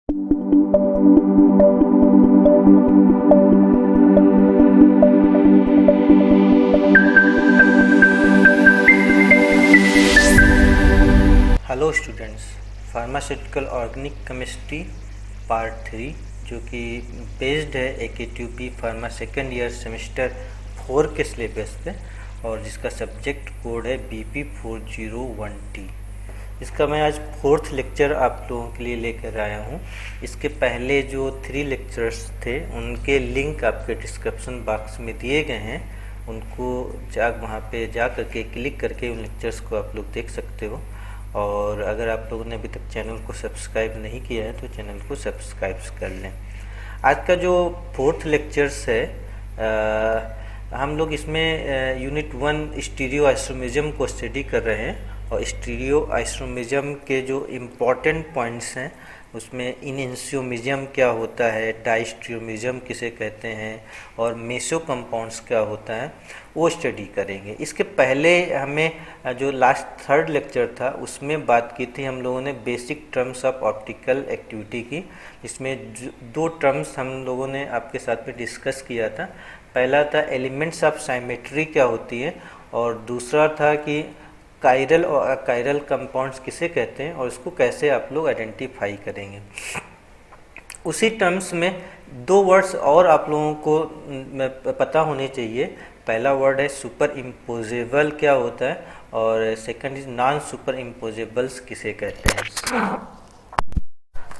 Hello students, pharmaceutical organic chemistry part 3 जो कि based है AKTUP pharma second year semester 4 के सिलेबस पे और जिसका सब्जेक्ट कोड है BP401T। इसका मैं आज 4th लेक्चर आप लोगों के लिए लेकर आया हूँ। इसके पहले जो 3 लेक्चर्स थे उनके लिंक आपके डिस्क्रिप्शन बॉक्स में दिए गए हैं, उनको वहाँ पे जा करके क्लिक करके उन लेक्चर्स को आप लोग देख सकते हो। और अगर आप लोगों ने अभी तक चैनल को सब्सक्राइब नहीं किया है तो चैनल को सब्सक्राइब कर लें। आज का जो 4th लेक्चर्स है हम लोग इसमें यूनिट 1 स्टीरियो आइसोमेरिज्म को स्टडी कर रहे हैं और स्टीरियो आइसोमेरिज्म के जो इम्पॉर्टेंट पॉइंट्स हैं उसमें इनएंशियोमेरिज्म क्या होता है, डाइस्टीरियोमेरिज्म किसे कहते हैं और मेसो कंपाउंड्स क्या होता है वो स्टडी करेंगे। इसके पहले हमें जो लास्ट 3rd लेक्चर था उसमें बात की थी हम लोगों ने basic terms of optical activity की। इसमें 2 टर्म्स हम लोगों ने आपके साथ में डिस्कस किया था। पहला था एलिमेंट्स ऑफ साइमेट्री क्या होती है और दूसरा था कि कायरल और अकायरल कंपाउंड्स किसे कहते हैं और इसको कैसे आप लोग आइडेंटिफाई करेंगे। उसी टर्म्स में 2 वर्ड्स और आप लोगों को पता होने चाहिए। पहला वर्ड है सुपर इम्पोजेबल क्या होता है और second is non superimposables किसे कहते हैं।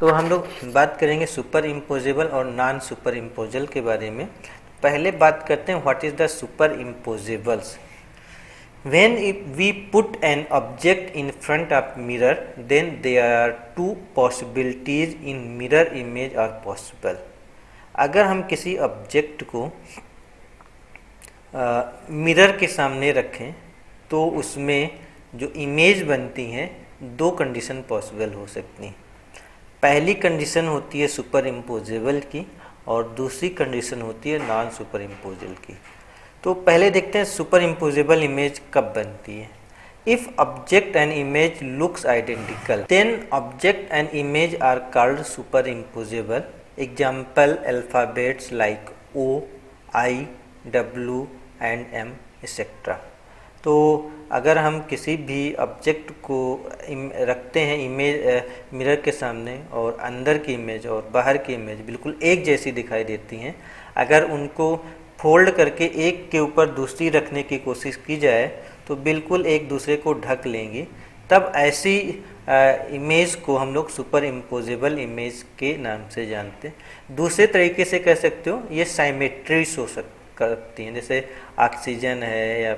तो हम लोग बात करेंगे सुपर इम्पोजेबल और नॉन सुपर इम्पोजेबल के बारे में। पहले बात करते हैं what is the superimposables. When we put an object in front of mirror, then there are 2 possibilities in mirror image are possible. अगर हम किसी ऑब्जेक्ट को मिरर के सामने रखें तो उसमें जो इमेज बनती हैं 2 कंडीशन पॉसिबल हो सकती हैं। पहली कंडीशन होती है सुपर इम्पोजेबल की और दूसरी कंडीशन होती है नॉन सुपर इम्पोजेबल की। तो पहले देखते हैं सुपर इम्पोजेबल इमेज कब बनती है। If object and image looks identical then object and image are called super imposable. Example alphabets like O, I, W and M etcetera. तो अगर हम किसी भी ऑब्जेक्ट को रखते हैं इमेज मिरर के सामने और अंदर की इमेज और बाहर की इमेज बिल्कुल एक जैसी दिखाई देती हैं, अगर उनको फोल्ड करके एक के ऊपर दूसरी रखने की कोशिश की जाए तो बिल्कुल एक दूसरे को ढक लेंगी, तब ऐसी इमेज को हम लोग सुपर इम्पोजेबल इमेज के नाम से जानते हैं। दूसरे तरीके से कह सकते हो ये साइमेट्री हो करती हैं, जैसे ऑक्सीजन है या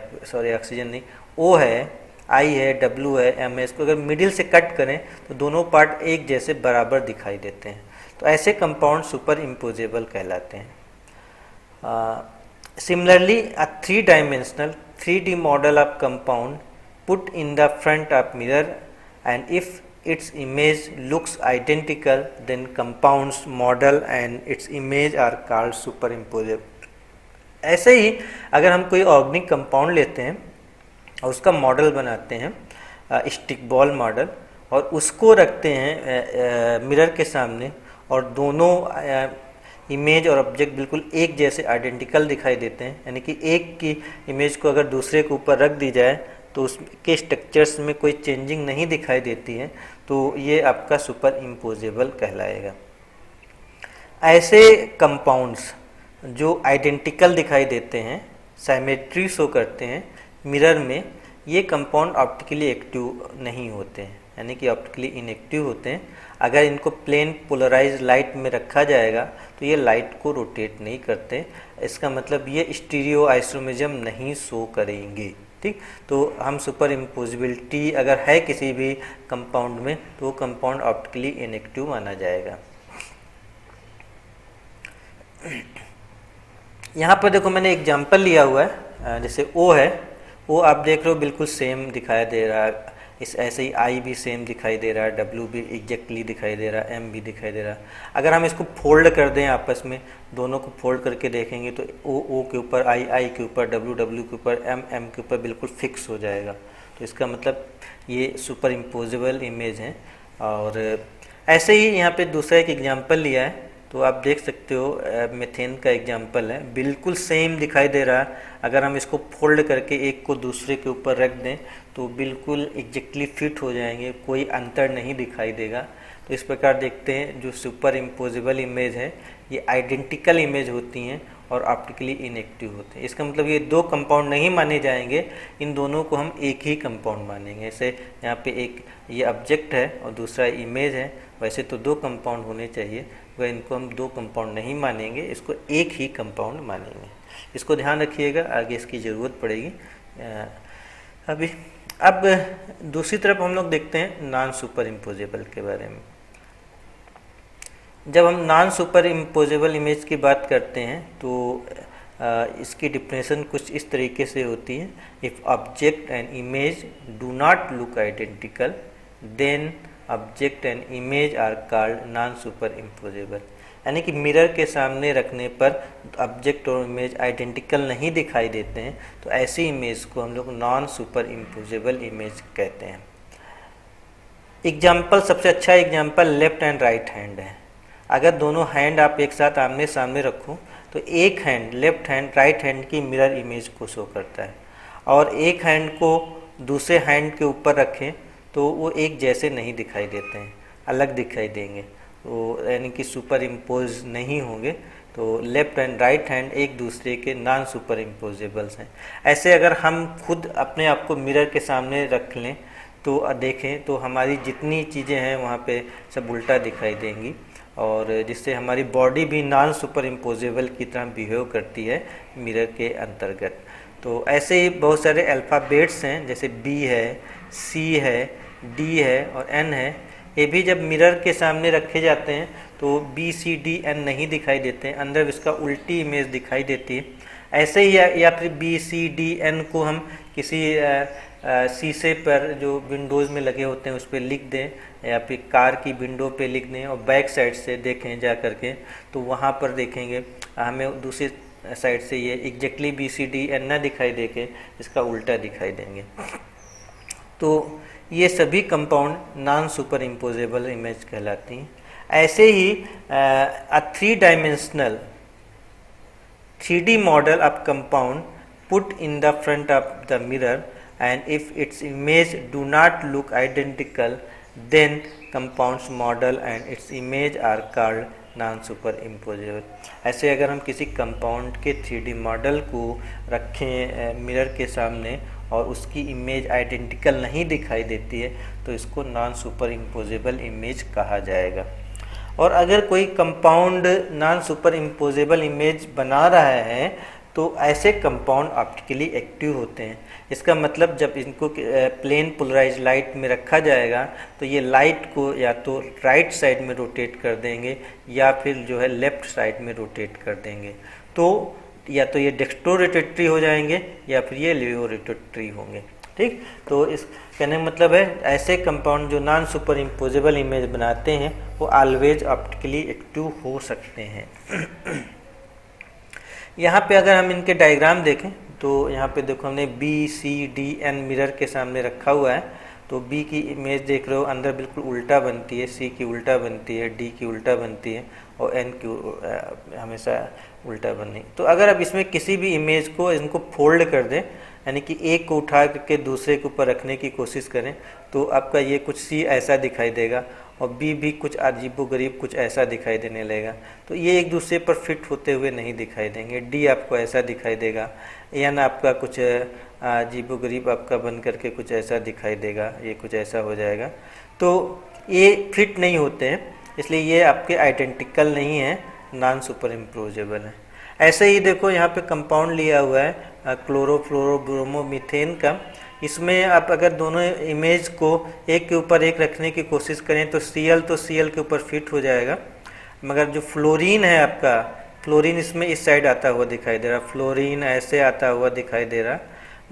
ऑक्सीजन नहीं O है, I है, W है, M है, इसको अगर मिडिल से कट करें तो दोनों पार्ट एक जैसे बराबर दिखाई देते हैं। तो ऐसे कंपाउंड सुपर इम्पोजेबल कहलाते हैं। Similarly, a 3-dimensional 3D model of compound put in the front of mirror and if its image looks identical then compound's model and its image are called superimposable। ऐसे ही अगर हम कोई organic compound लेते हैं और उसका मॉडल बनाते हैं स्टिक बॉल मॉडल और उसको रखते हैं मिरर के सामने और दोनों इमेज और ऑब्जेक्ट बिल्कुल एक जैसे आइडेंटिकल दिखाई देते हैं, यानी कि एक की इमेज को अगर दूसरे के ऊपर रख दी जाए तो उसके स्ट्रक्चर्स में कोई चेंजिंग नहीं दिखाई देती है, तो ये आपका सुपर इम्पोजेबल कहलाएगा। ऐसे कंपाउंड्स जो आइडेंटिकल दिखाई देते हैं, साइमेट्री शो करते हैं मिरर में, ये कंपाउंड ऑप्टिकली एक्टिव नहीं होते हैं, यानी कि ऑप्टिकली इनएक्टिव होते हैं। अगर इनको प्लेन पोलराइज लाइट में रखा जाएगा तो ये लाइट को रोटेट नहीं करते, इसका मतलब ये स्टीरियो आइसोमेरिज्म नहीं शो करेंगे। ठीक, तो हम सुपर इम्पोजिबिलिटी अगर है किसी भी कंपाउंड में तो वो कंपाउंड ऑप्टिकली इनएक्टिव माना जाएगा। यहाँ पर देखो मैंने एग्जांपल लिया हुआ है, जैसे O है, वो आप देख रहे हो बिल्कुल सेम दिखाई दे रहा है, इस ऐसे ही I भी सेम दिखाई दे रहा है, W भी एग्जैक्टली दिखाई दे रहा है, M भी दिखाई दे रहा है। अगर हम इसको फोल्ड कर दें आपस में, दोनों को फोल्ड करके देखेंगे तो O के ऊपर I के ऊपर W के ऊपर M के ऊपर बिल्कुल फिक्स हो जाएगा। तो इसका मतलब ये सुपर इम्पोजेबल इमेज हैं। और ऐसे ही यहाँ पे दूसरा एक एग्जांपल लिया है, तो आप देख सकते हो मीथेन का एग्जांपल है, बिल्कुल सेम दिखाई दे रहा है। अगर हम इसको फोल्ड करके एक को दूसरे के ऊपर रख दें तो बिल्कुल एग्जैक्टली फिट हो जाएंगे, कोई अंतर नहीं दिखाई देगा। तो इस प्रकार देखते हैं जो सुपर इम्पोजिबल इमेज है ये आइडेंटिकल इमेज होती हैं और ऑप्टिकली इनएक्टिव होते हैं। इसका मतलब ये दो कंपाउंड नहीं माने जाएंगे, इन दोनों को हम एक ही कंपाउंड मानेंगे। जैसे यहाँ पे एक ये ऑब्जेक्ट है और दूसरा इमेज है, वैसे तो दो कंपाउंड होने चाहिए, वह इनको हम दो कंपाउंड नहीं मानेंगे, इसको एक ही कंपाउंड मानेंगे। इसको ध्यान रखिएगा, आगे इसकी ज़रूरत पड़ेगी। अब दूसरी तरफ हम लोग देखते हैं नॉन सुपर इम्पोजेबल के बारे में। जब हम नॉन सुपर इम्पोजेबल इमेज की बात करते हैं तो इसकी डिफिनेशन कुछ इस तरीके से होती है, if object and image do not look identical then object and image are called non super imposable. यानी कि मिरर के सामने रखने पर ऑब्जेक्ट और इमेज आइडेंटिकल नहीं दिखाई देते हैं, तो ऐसी इमेज को हम लोग नॉन सुपर इम्पोजेबल इमेज कहते हैं। एग्जाम्पल, सबसे अच्छा example left and right hand है। अगर दोनों हैंड आप एक साथ आमने सामने रखो तो एक hand left hand right hand की मिरर इमेज को शो करता है, और एक हैंड को दूसरे हैंड के ऊपर रखें तो वो एक जैसे नहीं दिखाई देते हैं, अलग दिखाई देंगे, तो यानी कि सुपर इम्पोज नहीं होंगे। तो लेफ्ट एंड राइट हैंड एक दूसरे के नॉन सुपर इम्पोजेबल्स हैं। ऐसे अगर हम खुद अपने आप को मिरर के सामने रख लें तो देखें तो हमारी जितनी चीज़ें हैं वहाँ पे सब उल्टा दिखाई देंगी, और जिससे हमारी बॉडी भी नॉन सुपर इम्पोजेबल की तरह बिहेव करती है मिरर के अंतर्गत। तो ऐसे ही बहुत सारे अल्फ़ाबेट्स हैं, जैसे बी है, सी है, डी है और एन है। ये भी जब मिरर के सामने रखे जाते हैं तो बी सी डी एन नहीं दिखाई देते हैं, अंदर इसका उल्टी इमेज दिखाई देती है। ऐसे ही या फिर बी सी डी एन को हम किसी शीशे पर जो विंडोज़ में लगे होते हैं उस पर लिख दें, या फिर कार की विंडो पे लिख दें और बैक साइड से देखें जा करके, तो वहाँ पर देखेंगे हमें दूसरी साइड से ये exactly B C D N ना दिखाई दे के इसका उल्टा दिखाई देंगे। तो ये सभी compound non super imposable image कहलाती हैं। ऐसे ही three dimensional 3D model of compound put in the front of the mirror, and if its image do not look identical then compound's model and its image are called non super imposable. ऐसे अगर हम किसी compound के 3D model को रखें mirror के सामने और उसकी इमेज आइडेंटिकल नहीं दिखाई देती है तो इसको नॉन सुपर इम्पोजेबल इमेज कहा जाएगा। और अगर कोई compound non super imposable image बना रहा है तो ऐसे कंपाउंड ऑप्टिकली एक्टिव होते हैं। इसका मतलब जब इनको प्लेन पोलराइज लाइट में रखा जाएगा तो ये लाइट को या तो राइट साइड में रोटेट कर देंगे या फिर जो है लेफ्ट साइड में रोटेट कर देंगे। तो या तो ये डेक्स्ट्रो रोटेटरी हो जाएंगे या फिर ये लियो रोटेटरी होंगे। ठीक, तो इस कहने का मतलब है ऐसे कंपाउंड जो नॉन सुपर इम्पोजेबल इमेज बनाते हैं वो ऑलवेज ऑप्टिकली एक्टिव हो सकते हैं। यहाँ पे अगर हम इनके डायग्राम देखें तो यहाँ पे देखो हमने B C D N mirror के सामने रखा हुआ है, तो बी की इमेज देख रहे हो अंदर बिल्कुल उल्टा बनती है, सी की उल्टा बनती है, डी की उल्टा बनती है और एन की हमेशा उल्टा बननी। तो अगर अब इसमें किसी भी इमेज को इनको फोल्ड कर दें, यानी कि एक को उठा करके दूसरे के ऊपर रखने की कोशिश करें तो आपका ये कुछ सी ऐसा दिखाई देगा और बी भी कुछ अजीबोगरीब कुछ ऐसा दिखाई देने लगेगा। तो ये एक दूसरे पर फिट होते हुए नहीं दिखाई देंगे। डी आपको ऐसा दिखाई देगा, एन आपका कुछ अजीबोगरीब आपका बन करके कुछ ऐसा दिखाई देगा, ये कुछ ऐसा हो जाएगा। तो ये फिट नहीं होते हैं, इसलिए ये आपके आइडेंटिकल नहीं है, नॉन सुपर इम्पोजेबल है। ऐसे ही देखो यहाँ पे कंपाउंड लिया हुआ है क्लोरोफ्लोरोब्रोमोमीथेन का। इसमें आप अगर दोनों इमेज को एक के ऊपर एक रखने की कोशिश करें तो Cl के ऊपर फिट हो जाएगा, मगर जो फ्लोरीन है आपका, फ्लोरीन इसमें इस साइड आता हुआ दिखाई दे रहा, फ्लोरीन ऐसे आता हुआ दिखाई दे रहा,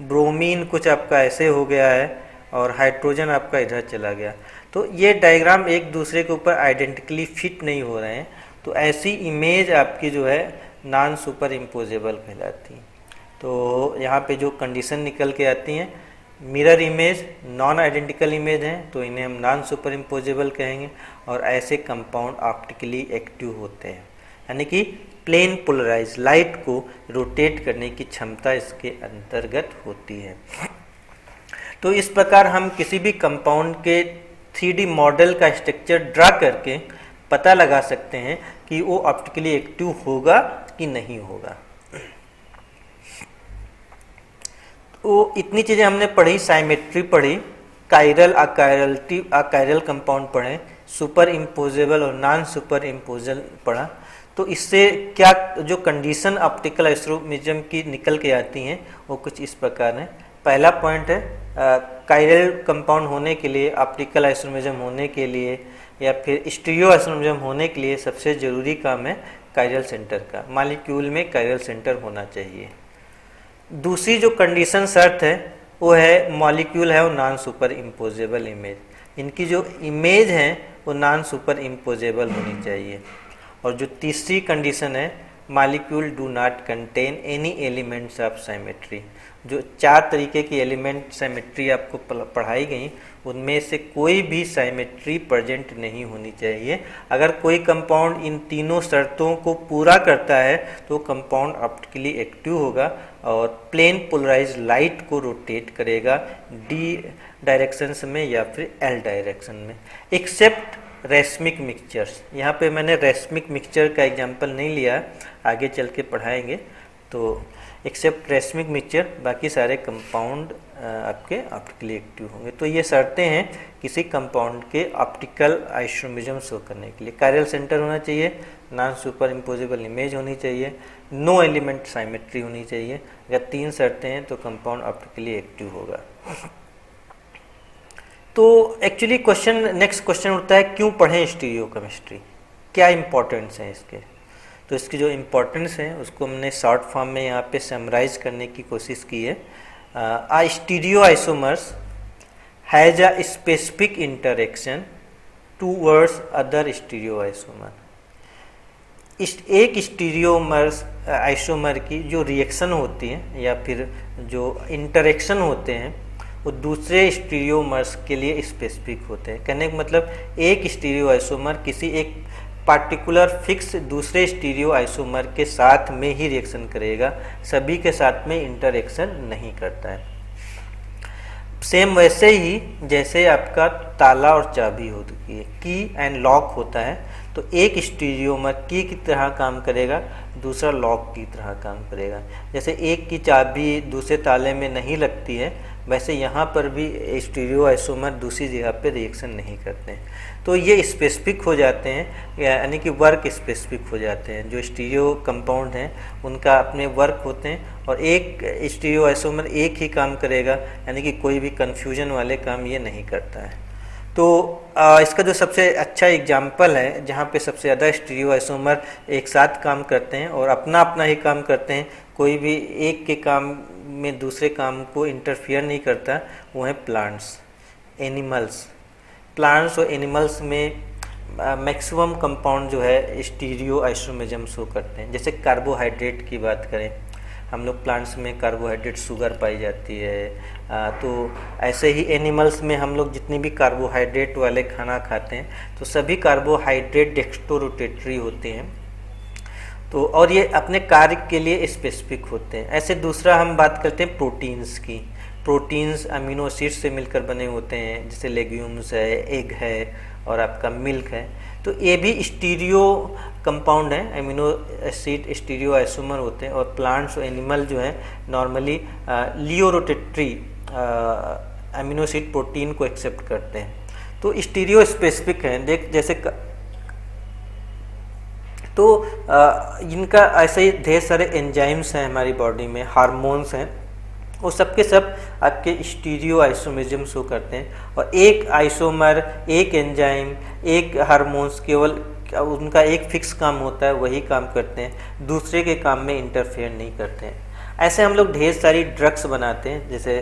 ब्रोमीन कुछ आपका ऐसे हो गया है और हाइड्रोजन आपका इधर चला गया। तो ये डायग्राम एक दूसरे के ऊपर आइडेंटिकली फिट नहीं हो रहे हैं, तो ऐसी इमेज आपकी जो है नॉन सुपर इम्पोजेबल कहलाती है। तो यहाँ पे जो कंडीशन निकल के आती हैं mirror image non identical image हैं तो इन्हें हम नॉन सुपर इम्पोजेबल कहेंगे, और ऐसे कंपाउंड ऑप्टिकली एक्टिव होते हैं, यानी कि प्लेन पोलराइज लाइट को रोटेट करने की क्षमता इसके अंतर्गत होती है। तो इस प्रकार हम किसी भी कंपाउंड के 3D मॉडल का स्ट्रक्चर ड्रा करके पता लगा सकते हैं कि वो ऑप्टिकली एक्टिव होगा कि नहीं होगा। तो इतनी चीज़ें हमने पढ़ी, साइमेट्री पढ़ी, कायरल अकायरल कंपाउंड पढ़े, सुपर इम्पोजेबल और नॉन सुपर इम्पोजेबल पढ़ा। तो इससे क्या जो कंडीशन ऑप्टिकल आइसोमेरिज्म की निकल के आती हैं वो कुछ इस प्रकार है। पहला पॉइंट है कायरल कंपाउंड होने के लिए, ऑप्टिकल आइसोमेरिज्म होने के लिए या फिर स्टीरियो आइसोमेरिज्म होने के लिए सबसे ज़रूरी काम है कायरल सेंटर का, मॉलिक्यूल में कायरल सेंटर होना चाहिए। दूसरी जो कंडीशन शर्त है वो है मॉलिक्यूल है वो नॉन सुपर इम्पोजेबल इमेज, इनकी जो इमेज है वो नॉन सुपर इम्पोजेबल होनी चाहिए। और जो तीसरी कंडीशन है molecule do not contain any elements of symmetry. जो 4 तरीके की एलिमेंट साइमेट्री आपको पढ़ाई गई उनमें से कोई भी साइमेट्री प्रेजेंट नहीं होनी चाहिए। अगर कोई कंपाउंड इन तीनों शर्तों को पूरा करता है तो कंपाउंड ऑप्टिकली एक्टिव होगा और प्लेन पोलराइज लाइट को रोटेट करेगा डी डायरेक्शंस में या फिर एल डायरेक्शन में, एक्सेप्ट रेसमिक मिक्सचर्स। यहाँ पे मैंने रेसमिक मिक्सचर का एग्जांपल नहीं लिया, आगे चल के पढ़ाएंगे। तो एक्सेप्ट रेसमिक मिक्सचर बाकी सारे कंपाउंड आपके ऑप्टिकली एक्टिव होंगे। तो ये शर्तें हैं किसी कंपाउंड के ऑप्टिकल आइसोमेरिज्म शो करने के लिए। कायरल सेंटर होना चाहिए, नॉन सुपर इम्पोजेबल इमेज होनी चाहिए, नो एलिमेंट साइमेट्री होनी चाहिए। अगर 3 शर्तें हैं तो कंपाउंड ऑप्टिकली एक्टिव होगा। तो एक्चुअली नेक्स्ट क्वेश्चन उठता है क्यों पढ़ें स्टीरियो केमिस्ट्री, क्या इंपॉर्टेंस है इसके। तो इसकी जो इम्पोर्टेंस है उसको हमने शॉर्ट फॉर्म में यहाँ पे समराइज करने की कोशिश की है। Stereo isomers has a specific interaction towards other stereo isomer. एक स्टीरियोमर्स आइसोमर की जो रिएक्शन होती है या फिर जो इंटरेक्शन होते हैं वो दूसरे स्टीरियोमर्स के लिए स्पेसिफिक होते हैं। कहने का मतलब एक स्टीरियो आइसोमर किसी एक पार्टिकुलर फिक्स दूसरे स्टीरियो आइसोमर के साथ में ही रिएक्शन करेगा, सभी के साथ में इंटरेक्शन नहीं करता है। सेम वैसे ही जैसे आपका ताला और चाबी होती है, की एंड लॉक होता है, तो एक स्टीरियोमर की तरह काम करेगा, दूसरा लॉक की तरह काम करेगा। जैसे एक की चाबी दूसरे ताले में नहीं लगती है, वैसे यहाँ पर भी स्टीरियो आइसोमर दूसरी जगह पे रिएक्शन नहीं करते हैं। तो ये स्पेसिफिक हो जाते हैं, यानी कि वर्क स्पेसिफिक हो जाते हैं। जो स्टीरियो कंपाउंड हैं उनका अपने वर्क होते हैं और एक स्टीरियो आइसोमर एक ही काम करेगा, यानी कि कोई भी कन्फ्यूजन वाले काम ये नहीं करता है। तो इसका जो सबसे अच्छा एग्जाम्पल है जहाँ पे सबसे ज़्यादा स्टीरियो आइसोमर एक साथ काम करते हैं और अपना अपना ही काम करते हैं, कोई भी एक के काम में दूसरे काम को इंटरफियर नहीं करता, वो है प्लांट्स, एनिमल्स। प्लांट्स और एनिमल्स में मैक्सिमम कंपाउंड जो है स्टीरियो आइसोमेरिज्म शो करते हैं। जैसे कार्बोहाइड्रेट की बात करें, हम लोग प्लांट्स में कार्बोहाइड्रेट शुगर पाई जाती है, तो ऐसे ही एनिमल्स में हम लोग जितनी भी कार्बोहाइड्रेट वाले खाना खाते हैं तो सभी कार्बोहाइड्रेट डेक्स्ट्रोरोटेटरी होते हैं। तो और ये अपने कार्य के लिए स्पेसिफिक होते हैं। ऐसे दूसरा हम बात करते हैं प्रोटीन्स की। प्रोटीन्स अमीनो एसिड से मिलकर बने होते हैं, जैसे लेग्यूम्स है, एग है और आपका मिल्क है। तो ये भी स्टीरियो कंपाउंड है, अमीनो एसिड स्टीरियो आइसोमर होते हैं। और प्लांट्स और एनिमल जो है नॉर्मली लियो रोटेटरी अमीनो एसिड प्रोटीन को एक्सेप्ट करते हैं। तो स्टीरियो स्पेसिफिक हैं। जैसे तो इनका ऐसे ही ढेर सारे एंजाइम्स हैं हमारी बॉडी में, हार्मोन्स हैं, वो सब के सब आपके स्टीरियो आइसोमेरिज्म शो करते हैं। और एक आइसोमर, एक एंजाइम, एक हार्मोन्स केवल उनका एक फिक्स काम होता है, वही काम करते हैं, दूसरे के काम में इंटरफेयर नहीं करते हैं। ऐसे हम लोग ढेर सारी ड्रग्स बनाते हैं। जैसे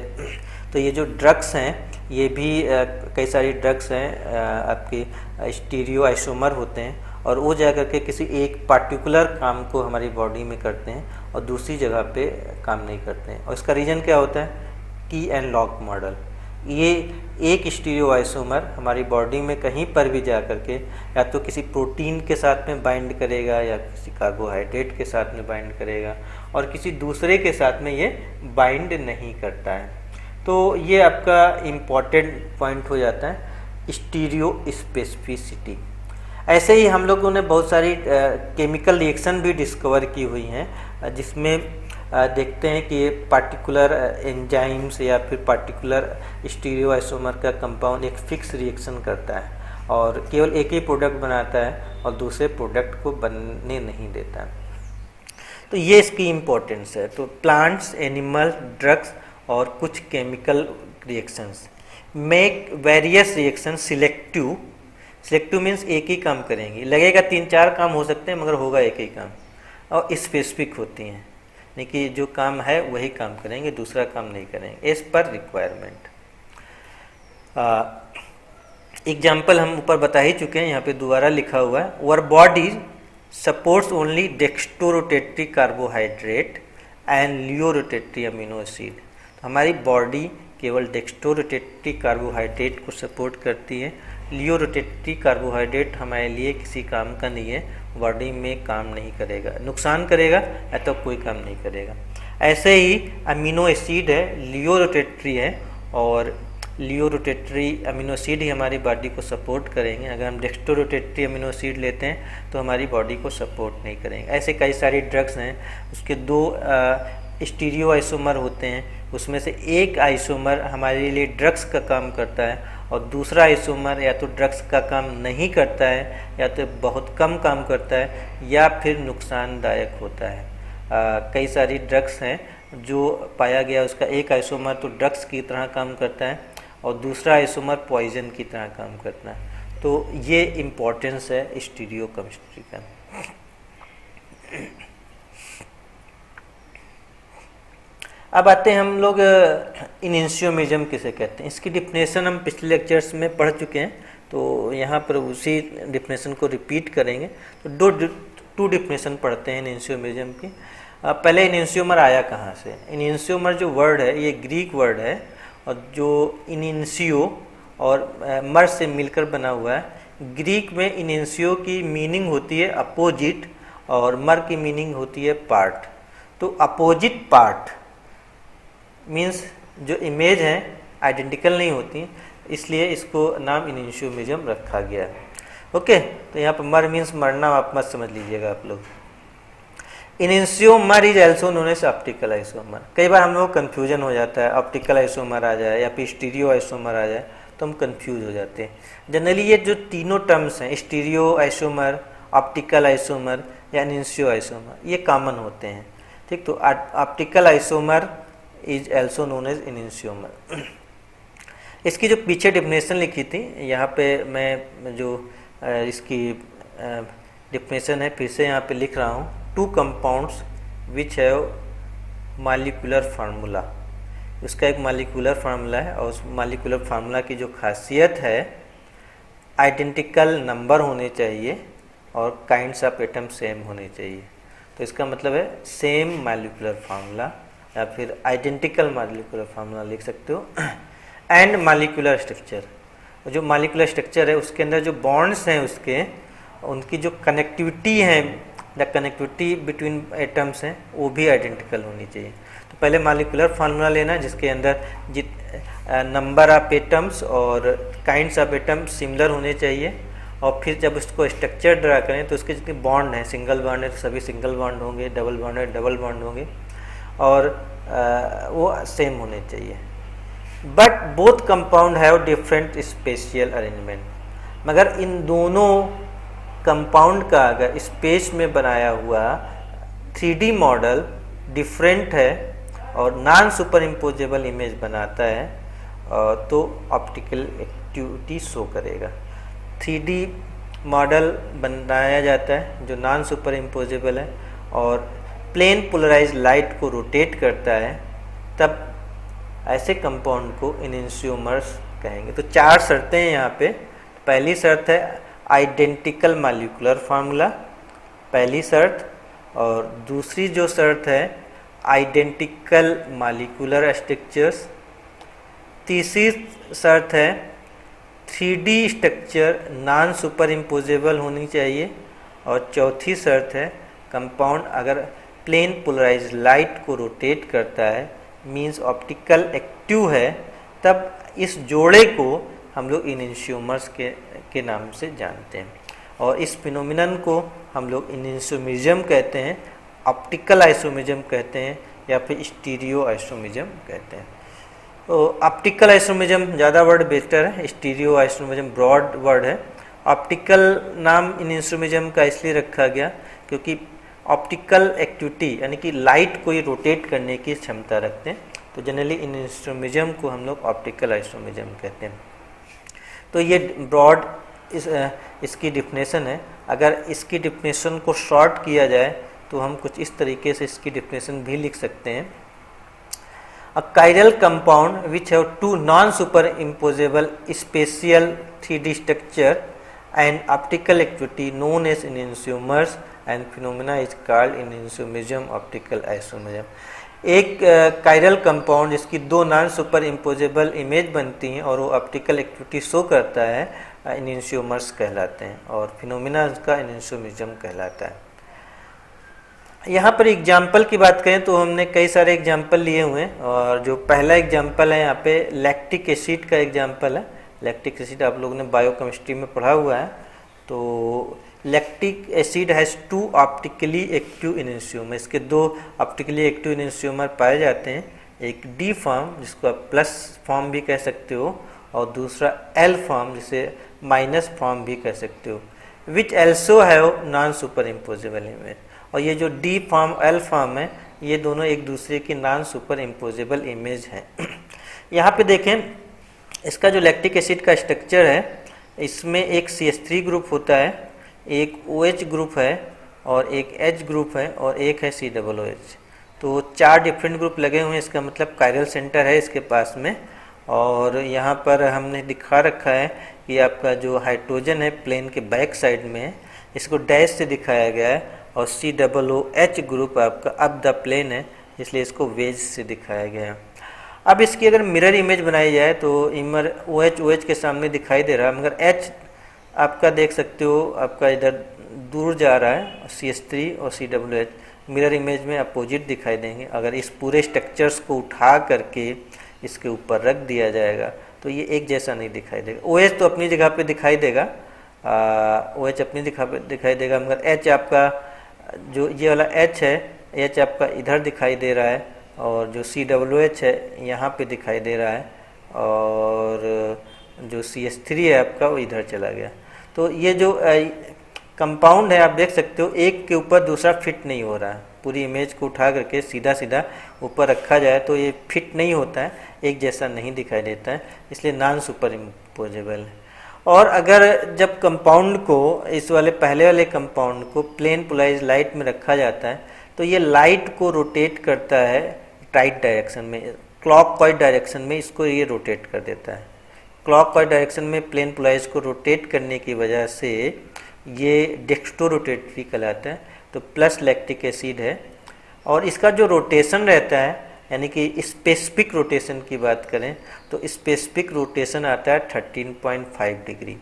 तो ये जो ड्रग्स हैं ये भी कई सारी ड्रग्स हैं आपके स्टीरियो आइसोमर होते हैं और वो जा करके किसी एक पार्टिकुलर काम को हमारी बॉडी में करते हैं और दूसरी जगह पे काम नहीं करते हैं। और इसका रीज़न क्या होता है की एंड लॉक मॉडल। ये एक स्टीरियो आइसोमर हमारी बॉडी में कहीं पर भी जा करके या तो किसी प्रोटीन के साथ में बाइंड करेगा या किसी कार्बोहाइड्रेट के साथ में बाइंड करेगा और किसी दूसरे के साथ में ये बाइंड नहीं करता है। तो ये आपका इम्पॉर्टेंट पॉइंट हो जाता है स्टीरियो स्पेसिफिसिटी। ऐसे ही हम लोगों ने बहुत सारी केमिकल रिएक्शन भी डिस्कवर की हुई हैं जिसमें देखते हैं कि पार्टिकुलर एंजाइम्स या फिर पार्टिकुलर स्टीरियो आइसोमर का कंपाउंड एक फिक्स रिएक्शन करता है और केवल एक ही प्रोडक्ट बनाता है और दूसरे प्रोडक्ट को बनने नहीं देता। तो ये इसकी इम्पोर्टेंस है। तो प्लांट्स, एनिमल, ड्रग्स और कुछ chemical reactions make various reaction selective. Selective means एक ही काम करेंगी, लगेगा 3-4 काम हो सकते हैं मगर होगा एक ही काम, और स्पेसिफिक होती हैं, यानी कि जो काम है वही काम करेंगे, दूसरा काम नहीं करेंगे एज पर रिक्वायरमेंट। एग्जाम्पल हम ऊपर बता ही चुके हैं, यहाँ पे दोबारा लिखा हुआ है। Our body supports only dextrorotatory carbohydrate and levorotatory amino acid. हमारी बॉडी केवल डेक्स्ट्रोरोटेटरी कार्बोहाइड्रेट को सपोर्ट करती है। लियोरोटेटरी कार्बोहाइड्रेट हमारे लिए किसी काम का नहीं है, बॉडी में काम नहीं करेगा, नुकसान करेगा या तो कोई काम नहीं करेगा। ऐसे ही अमीनो एसिड है, लियोरोटेटरी है, और लियोरोटेटरी अमीनो एसिड ही हमारी बॉडी को सपोर्ट करेंगे। अगर हम डेक्स्ट्रोरोटेटरी अमीनो एसिड लेते हैं तो हमारी बॉडी को सपोर्ट नहीं करेंगे। ऐसे कई सारी ड्रग्स हैं, उसके 2 स्टीरियो आइसोमर होते हैं, उसमें से एक आइसोमर हमारे लिए ड्रग्स का काम करता है और दूसरा आइसोमर या तो ड्रग्स का काम नहीं करता है या तो बहुत कम काम करता है या फिर नुकसानदायक होता है। कई सारी ड्रग्स हैं जो पाया गया उसका एक आइसोमर तो ड्रग्स की तरह काम करता है और दूसरा आइसोमर पॉइजन की तरह काम करता है। तो ये इम्पोर्टेंस है स्टीरियो केमिस्ट्री का। अब आते हैं हम लोग इनिशियोमिज्म किसे कहते हैं। इसकी डिफिनेशन हम पिछले लेक्चर्स में पढ़ चुके हैं, तो यहाँ पर उसी डिफिनेशन को रिपीट करेंगे। तो टू डिफिनेशन पढ़ते हैं इनिशियोमिज्म की। पहले इनिशियोमर आया कहाँ से। इनिशियोमर जो वर्ड है ये ग्रीक वर्ड है और जो इनिशियो और मर से मिलकर बना हुआ है। ग्रीक में इनिशियो की मीनिंग होती है अपोजिट और मर की मीनिंग होती है पार्ट। तो अपोजिट पार्ट मीन्स जो इमेज है आइडेंटिकल नहीं होती, इसलिए इसको नाम इनिशियोमिज्म रखा गया है। ओके, तो यहाँ पर मर मीन्स मरना, आप मत समझ लीजिएगा आप लोग। Enantiomer is also known as optical isomer. कई बार हम लोग कन्फ्यूजन हो जाता है, ऑप्टिकल आइसोमर आ जाए या फिर स्टीरियो आइसोमर आ जाए तो हम कंफ्यूज हो जाते हैं। जनरली ये जो तीनों टर्म्स हैं स्टीरियो आइसोमर, ऑप्टिकल आइसोमर या इनिशियो आइसोमर, ये कॉमन होते हैं। ठीक, तो optical isomer is also known as enantiomer. इसकी जो पीछे डिफिनेशन लिखी थी यहाँ पे मैं जो इसकी डिफिनेशन है फिर से यहाँ पे लिख रहा हूँ। 2 compounds which have molecular formula. उसका एक मॉलिक्यूलर फार्मूला है और उस मॉलिक्यूलर फार्मूला की जो खासियत है आइडेंटिकल नंबर होने चाहिए और काइंड्स ऑफ एटम सेम होने चाहिए। तो इसका मतलब है सेम मॉलिक्यूलर फार्मूला या फिर आइडेंटिकल मॉलिक्यूलर फार्मूला लिख सकते हो। एंड मॉलिक्यूलर स्ट्रक्चर, जो मॉलिक्यूलर स्ट्रक्चर है उसके अंदर जो बॉन्ड्स हैं उसके उनकी जो कनेक्टिविटी है, द कनेक्टिविटी बिटवीन एटम्स हैं वो भी आइडेंटिकल होनी चाहिए। तो पहले मॉलिक्यूलर फार्मूला लेना जिसके अंदर नंबर ऑफ एटम्स और काइंड्स ऑफ एटम्स सिमिलर होने चाहिए, और फिर जब उसको स्ट्रक्चर ड्रा करें तो उसके जितने बॉन्ड हैं, सिंगल बॉन्ड है तो सभी सिंगल बॉन्ड होंगे, डबल बॉन्ड है डबल बॉन्ड होंगे और वो सेम होने चाहिए। But both compound have different spatial arrangement. मगर इन दोनों कंपाउंड का अगर स्पेस में बनाया हुआ 3D मॉडल डिफरेंट है और नॉन सुपर इम्पोजेबल इमेज बनाता है तो ऑप्टिकल एक्टिविटी शो करेगा। 3D मॉडल बनाया जाता है जो नॉन सुपर इम्पोजेबल है और प्लेन पोलराइज लाइट को रोटेट करता है, तब ऐसे कंपाउंड को इनिशियोमर्स कहेंगे। तो 4 शर्तें हैं यहाँ पे। पहली शर्त है आइडेंटिकल मॉलिक्यूलर फार्मूला, पहली शर्त, और दूसरी जो शर्त है आइडेंटिकल मॉलिक्यूलर स्ट्रक्चर्स, तीसरी शर्त है 3D structure non super imposable होनी चाहिए। और चौथी शर्त है कंपाउंड अगर प्लेन पोलराइज लाइट को रोटेट करता है मींस ऑप्टिकल एक्टिव है, तब इस जोड़े को हम लोग इनेंशियोमर्स के नाम से जानते हैं। और इस फिनोमिनन को हम लोग इनेंशियोमिज्म कहते हैं, ऑप्टिकल आइसोमिज्म कहते हैं, या फिर स्टीरियो आइसोमिज्म कहते हैं। तो ऑप्टिकल आइसोमिज्म ज़्यादा वर्ड बेटर है, स्टीरियो आइसोमिज्म ब्रॉड वर्ड है। ऑप्टिकल नाम इनेंशियोमिज्म का इसलिए रखा गया क्योंकि ऑप्टिकल एक्टिविटी यानी कि लाइट को ये रोटेट करने की क्षमता रखते हैं, तो जनरली इनेंशियोमिज्म को हम लोग ऑप्टिकल आइसोमिज्म कहते हैं। तो ये ब्रॉड इसकी डिफिनेशन है। अगर इसकी डिफिनेशन को शॉर्ट किया जाए तो हम कुछ इस तरीके से इसकी डिफिनेशन भी लिख सकते हैं। A chiral compound which have two non super imposable spatial 3D structure and optical activity known as enantiomers and phenomena is called enantiomerism optical isomerism. एक कायरल कंपाउंड जिसकी दो नॉन सुपर इम्पोजेबल इमेज बनती हैं और वो optical activity show करता है, enantiomers कहलाते हैं, और फिनोमेना का इनेंशियोमिज्म कहलाता है। यहाँ पर एग्जाम्पल की बात करें तो हमने कई सारे एग्जाम्पल लिए हुए हैं, और जो पहला एग्जाम्पल है यहाँ पे लैक्टिक एसिड का एग्जाम्पल है। लैक्टिक एसिड आप लोगों ने बायोकेमिस्ट्री में पढ़ा हुआ है। तो lactic acid has 2 optically active enantiomer, इसके 2 ऑप्टिकली एक्टिव इनेंशियोमर पाए जाते हैं, एक डी फॉर्म जिसको आप प्लस फॉर्म भी कह सकते हो, और दूसरा एल फॉर्म जिसे माइनस फॉर्म भी कह सकते हो, which also have non super imposable image. और ये जो डी फॉर्म एल फॉर्म है ये दोनों एक दूसरे की नॉन सुपर इम्पोजेबल इमेज हैं। यहाँ पे देखें इसका जो लैक्टिक एसिड का स्ट्रक्चर है, इसमें एक CH3 ग्रुप होता है, एक OH ग्रुप है, और एक H ग्रुप है, और एक है COOH। तो 4 डिफरेंट ग्रुप लगे हुए हैं, इसका मतलब कायरल सेंटर है इसके पास में। और यहाँ पर हमने दिखा रखा है कि आपका जो हाइड्रोजन है प्लेन के बैक साइड में है, इसको डैश से दिखाया गया है, और COOH ग्रुप आपका अप द प्लेन है, इसलिए इसको वेज से दिखाया गया है। अब इसकी अगर मिरर इमेज बनाई जाए तो इमर OH के सामने दिखाई दे रहा है, मगर H आपका देख सकते हो आपका इधर दूर जा रहा है, CH3 और COOH मिरर इमेज में अपोजिट दिखाई देंगे। अगर इस पूरे स्ट्रक्चर्स को उठा करके इसके ऊपर रख दिया जाएगा तो ये एक जैसा नहीं दिखाई देगा। OH तो अपनी जगह पे दिखाई देगा, OH अपनी जगह पे दिखाई देगा, मगर H आपका जो ये वाला H है, H आपका इधर दिखाई दे रहा है, और जो COOH है यहाँ पे दिखाई दे रहा है, और जो CH3 है आपका वो इधर चला गया। तो ये जो कंपाउंड है आप देख सकते हो एक के ऊपर दूसरा फिट नहीं हो रहा है। पूरी इमेज को उठा करके सीधा सीधा ऊपर रखा जाए तो ये फिट नहीं होता है, एक जैसा नहीं दिखाई देता है, इसलिए नॉन सुपर इम्पोजेबल है। और अगर जब कंपाउंड को इस वाले पहले वाले कंपाउंड को प्लेन पोलराइज लाइट में रखा जाता है तो ये लाइट को रोटेट करता है राइट डायरेक्शन में, क्लॉकवाइज डायरेक्शन में इसको ये रोटेट कर देता है। क्लॉकवाइज डायरेक्शन में प्लेन पोलराइज को रोटेट करने की वजह से ये डेक्स्ट्रोरोटेटरी कहलाता है। तो प्लस लैक्टिक एसिड है, और इसका जो रोटेशन रहता है यानी कि स्पेसिफिक रोटेशन की बात करें तो स्पेसिफिक रोटेशन आता है 13.5 डिग्री,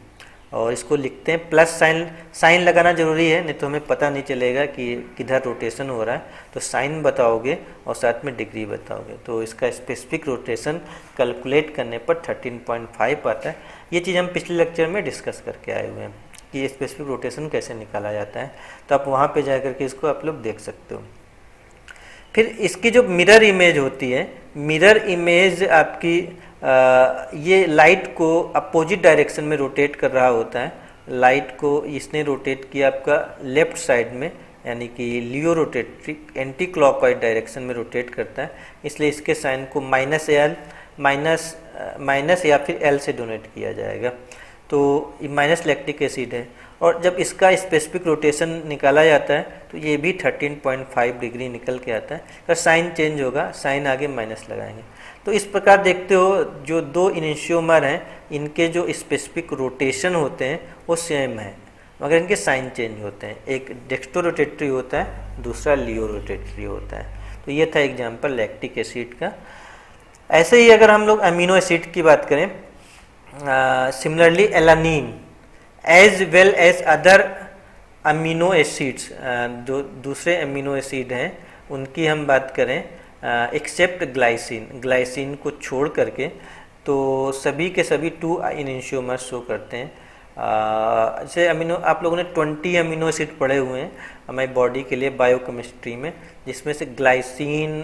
और इसको लिखते हैं प्लस साइन लगाना जरूरी है, नहीं तो हमें पता नहीं चलेगा कि किधर रोटेशन हो रहा है। तो साइन बताओगे और साथ में डिग्री बताओगे, तो इसका स्पेसिफिक रोटेशन कैलकुलेट करने पर 13.5 आता है। ये चीज़ हम पिछले लेक्चर में डिस्कस करके आए हुए हैं कि स्पेसिफिक रोटेशन कैसे निकाला जाता है, तो आप वहाँ पे जा करके इसको आप लोग देख सकते हो। फिर इसकी जो मिरर इमेज होती है, मिरर इमेज आपकी ये लाइट को अपोजिट डायरेक्शन में रोटेट कर रहा होता है। लाइट को इसने रोटेट किया आपका लेफ्ट साइड में, यानी कि लियो रोटेटरी एंटी क्लॉकवाइज डायरेक्शन में रोटेट करता है, इसलिए इसके साइन को माइनस या फिर एल से डोनेट किया जाएगा। तो ये माइनस लैक्टिक एसिड है, और जब इसका स्पेसिफिक रोटेशन निकाला जाता है तो ये भी 13.5 डिग्री निकल के आता है। अगर साइन चेंज होगा, साइन आगे माइनस लगाएंगे। तो इस प्रकार देखते हो जो दो इनेंशियोमर हैं इनके जो स्पेसिफिक रोटेशन होते हैं वो सेम है, मगर इनके साइन चेंज होते हैं, एक डेक्स्ट्रोरोटेटरी होता है, दूसरा लियो रोटेटरी होता है। तो ये था एग्जाम्पल लैक्टिक एसिड का। ऐसे ही अगर हम लोग अमीनो एसिड की बात करें, similarly alanine as well as other amino acids, जो दूसरे अमीनो एसिड हैं उनकी हम बात करें, एक्सेप्ट ग्लाइसिन, ग्लाइसिन को छोड़ करके, तो सभी के सभी 2 इनइंशियोमर्स शो करते हैं। जैसे अमीनो, आप लोगों ने 20 अमीनो एसिड पढ़े हुए हैं हमारी बॉडी के लिए बायोकेमिस्ट्री में, जिसमें से ग्लाइसिन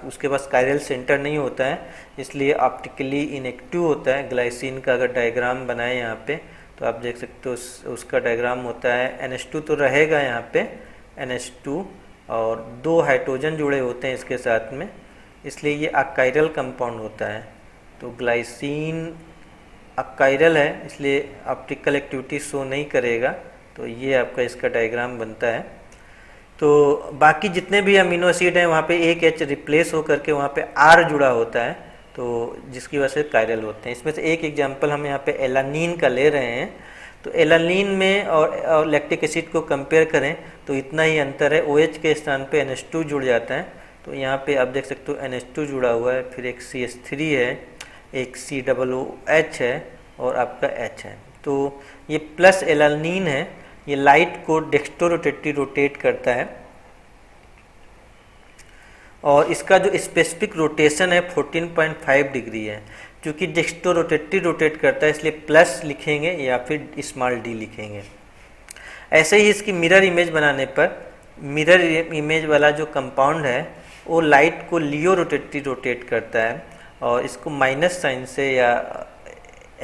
उसके पास कायरल सेंटर नहीं होता है, इसलिए ऑप्टिकली इनएक्टिव होता है। ग्लाइसिन का अगर डायग्राम बनाए यहाँ पे तो आप देख सकते हो उसका डायग्राम होता है, NH2 तो रहेगा यहाँ पे, NH2 और 2 हाइड्रोजन जुड़े होते हैं इसके साथ में, इसलिए ये अकायरल कंपाउंड होता है। तो ग्लाइसिन अकायरल है, इसलिए ऑप्टिकल एक्टिविटी शो नहीं करेगा। तो ये आपका इसका डायग्राम बनता है। तो बाकी जितने भी अमीनो एसिड हैं वहाँ पे एक H रिप्लेस होकर के वहाँ पे R जुड़ा होता है, तो जिसकी वजह से कायरल होते हैं। इसमें से एक एग्जांपल हम यहाँ पे एलानीन का ले रहे हैं। तो एलानीन में और लैक्टिक एसिड को कंपेयर करें तो इतना ही अंतर है, OH के स्थान पे NH2 जुड़ जाता है। तो यहाँ पे आप देख सकते हो NH2 जुड़ा हुआ है, फिर एक CH3 है, एक COOH है और आपका H है। तो ये प्लस एलानीन है, ये लाइट को डेक्स्ट्रोरोटेटरी रोटेट करता है और इसका जो स्पेसिफिक रोटेशन है 14.5 डिग्री है। क्योंकि डेक्स्ट्रोरोटेटरी रोटेट करता है इसलिए प्लस लिखेंगे या फिर स्मॉल d लिखेंगे। ऐसे ही इसकी मिरर इमेज बनाने पर, मिरर इमेज वाला जो कंपाउंड है वो लाइट को लियो रोटेटरी रोटेट करता है और इसको माइनस साइन से या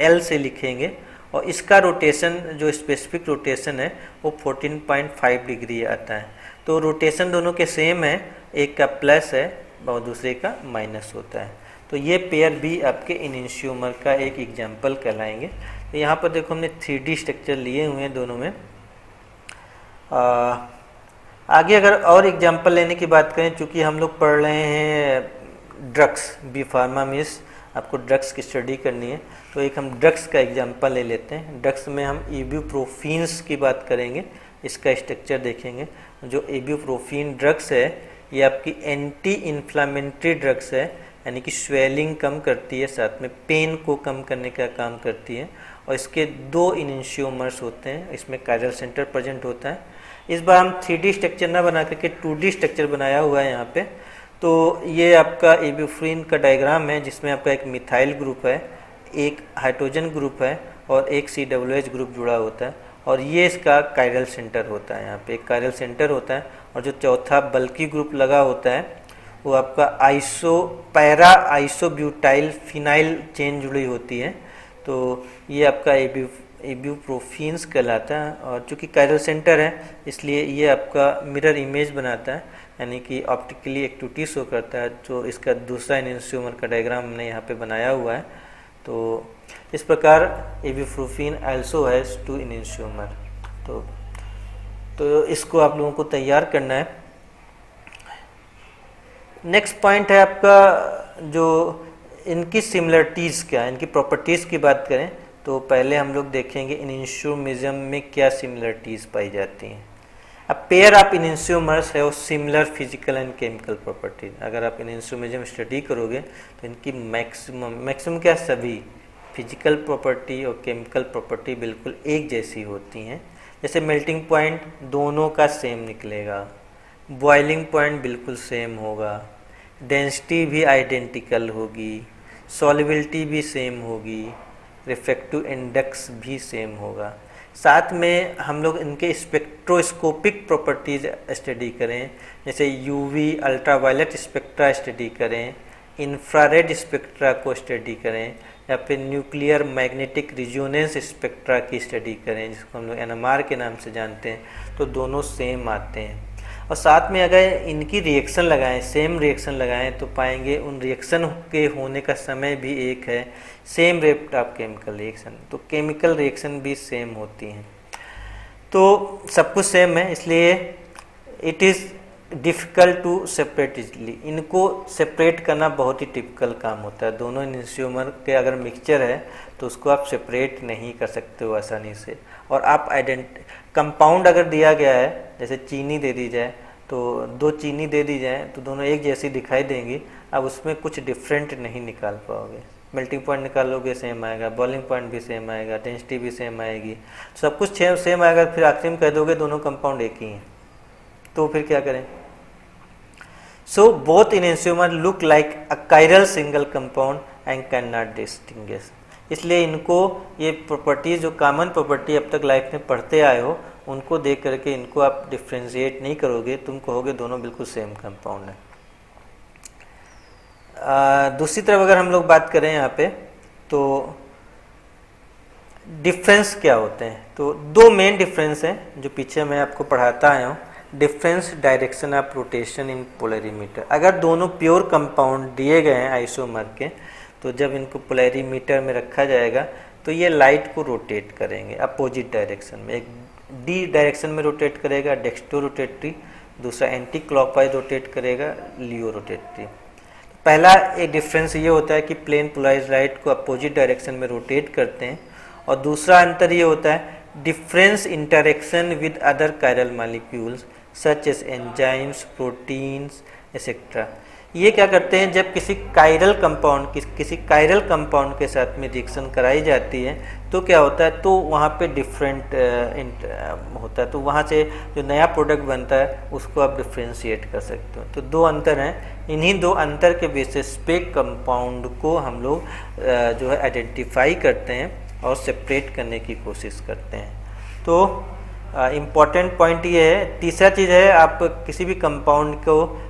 L से लिखेंगे और इसका रोटेशन जो स्पेसिफिक रोटेशन है वो 14.5 डिग्री आता है। तो रोटेशन दोनों के सेम है, एक का प्लस है और दूसरे का माइनस होता है। तो ये पेयर भी आपके इनइंशियोमर का एक एग्जाम्पल कहलाएंगे। तो यहाँ पर देखो हमने 3D स्ट्रक्चर लिए हुए हैं दोनों में। आगे अगर और एग्जाम्पल लेने की बात करें, चूँकि हम लोग पढ़ रहे हैं ड्रग्स, बी फार्मा मीन्स आपको ड्रग्स की स्टडी करनी है, तो एक हम ड्रग्स का एग्जांपल ले लेते हैं। ड्रग्स में हम इब्यूप्रोफीन्स की बात करेंगे, इसका स्ट्रक्चर देखेंगे। जो इब्यूप्रोफीन ड्रग्स है ये आपकी एंटी इन्फ्लामेटरी ड्रग्स है, यानी कि स्वेलिंग कम करती है, साथ में पेन को कम करने का काम करती है। और इसके 2 इनइंशियोमर्स होते हैं, इसमें कायरल सेंटर प्रेजेंट होता है। इस बार हम 3D स्ट्रक्चर ना बना करके 2D स्ट्रक्चर बनाया हुआ है यहाँ पे। तो ये आपका इब्यूप्रोफीन का डायग्राम है, जिसमें आपका एक मिथाइल ग्रुप है, एक हाइड्रोजन ग्रुप है और एक COOH ग्रुप जुड़ा होता है और ये इसका कायरल सेंटर होता है। यहाँ पे एक कायरल सेंटर होता है और जो चौथा बल्कि ग्रुप लगा होता है वो आपका पैरा आइसोब्यूटाइल फिनाइल चेन जुड़ी होती है। तो ये आपका इब्यूप्रोफीन्स कहलाता है और चूँकि कायरल सेंटर है इसलिए ये आपका मिरर इमेज बनाता है, यानी कि ऑप्टिकली एक्टिविटी शो करता है। जो इसका दूसरा इनइंशियोमर का डायग्राम हमने यहाँ पे बनाया हुआ है। तो इस प्रकार इब्यूप्रोफीन आल्सो हैज़ 2 इनइंशियोमर। तो इसको आप लोगों को तैयार करना है। नेक्स्ट पॉइंट है आपका जो इनकी सिमिलरिटीज़ क्या है, इनकी प्रॉपर्टीज़ की बात करें तो पहले हम लोग देखेंगे इनइंशियोमिज्म में क्या सिमिलरिटीज़ पाई जाती हैं। अब पेयर ऑफ इनइंशियोमर्स है वो similar physical and chemical properties. अगर आप इनइंशियोमिज्म स्टडी करोगे तो इनकी मैक्सिमम क्या, सभी फिजिकल प्रॉपर्टी और केमिकल प्रॉपर्टी बिल्कुल एक जैसी होती हैं। जैसे मेल्टिंग पॉइंट दोनों का सेम निकलेगा, बॉइलिंग पॉइंट बिल्कुल सेम होगा, डेंसिटी भी आइडेंटिकल होगी, सॉल्युबिलिटी भी सेम होगी, रिफ्रैक्टिव इंडेक्स भी सेम होगा। साथ में हम लोग इनके स्पेक्ट्रोस्कोपिक प्रॉपर्टीज स्टडी करें, जैसे यूवी अल्ट्रावायलेट स्पेक्ट्रा स्टडी करें, इंफ्रारेड स्पेक्ट्रा को स्टडी करें या फिर न्यूक्लियर मैग्नेटिक रिजोनेंस स्पेक्ट्रा की स्टडी करें, जिसको हम लोग NMR के नाम से जानते हैं, तो दोनों सेम आते हैं। और साथ में अगर इनकी रिएक्शन लगाएं, सेम रिएक्शन लगाएं, तो पाएंगे उन रिएक्शन के होने का समय भी एक है, same rate of chemical reaction, तो केमिकल रिएक्शन भी सेम होती हैं। तो सब कुछ सेम है, इसलिए it is difficult to separate easily. इनको सेपरेट करना बहुत ही टिपिकल काम होता है। दोनों इनइंशियोमर के अगर मिक्सचर है तो उसको आप सेपरेट नहीं कर सकते हो आसानी से। और आप कंपाउंड अगर दिया गया है, जैसे चीनी दे दी जाए, तो दो चीनी दे दी जाए तो दोनों एक जैसी दिखाई देंगी, अब उसमें कुछ डिफरेंट नहीं निकाल पाओगे। मेल्टिंग पॉइंट निकालोगे सेम आएगा, बॉइलिंग पॉइंट भी सेम आएगा, डेंसिटी भी सेम आएगी, सब कुछ सेम आएगा। फिर आखिरी में कह दोगे दोनों कंपाउंड एक ही हैं, तो फिर क्या करें? So both enantiomer look like a chiral single compound and can not distinguish. इसलिए इनको ये प्रॉपर्टीज जो कॉमन प्रॉपर्टी अब तक लाइफ में पढ़ते आए हो, उनको देख करके इनको आप डिफ्रेंशिएट नहीं करोगे, तुम कहोगे दोनों बिल्कुल सेम कंपाउंड है। दूसरी तरफ अगर हम लोग बात करें यहाँ पे, तो डिफरेंस क्या होते हैं? तो दो मेन डिफरेंस हैं जो पीछे मैं आपको पढ़ाता आया हूँ। Difference direction of rotation in polarimeter. अगर दोनों प्योर कंपाउंड दिए गए हैं आइसोमर के, तो जब इनको पोलरीमीटर में रखा जाएगा तो ये लाइट को रोटेट करेंगे अपोजिट डायरेक्शन में। एक डी डायरेक्शन में रोटेट करेगा डेक्स्ट्रो रोटेटरी, दूसरा एंटी क्लॉकवाइज रोटेट करेगा लियो रोटेटरी। पहला एक डिफरेंस ये होता है कि प्लेन पोलराइज्ड लाइट को अपोजिट डायरेक्शन में रोटेट करते हैं, और दूसरा अंतर ये होता है difference interaction with other chiral molecules such as enzymes, proteins etcetera. ये क्या करते हैं, जब किसी कायरल कंपाउंड के साथ में रिएक्शन कराई जाती है तो क्या होता है, तो वहाँ पे डिफरेंट होता है, तो वहाँ से जो नया प्रोडक्ट बनता है उसको आप डिफ्रेंशिएट कर सकते हो। तो दो अंतर हैं, इन्हीं दो अंतर के बेसिस पे कंपाउंड को हम लोग जो है आइडेंटिफाई करते हैं और सेपरेट करने की कोशिश करते हैं। तो इम्पॉर्टेंट पॉइंट ये है। तीसरा चीज़ है, आप किसी भी कंपाउंड को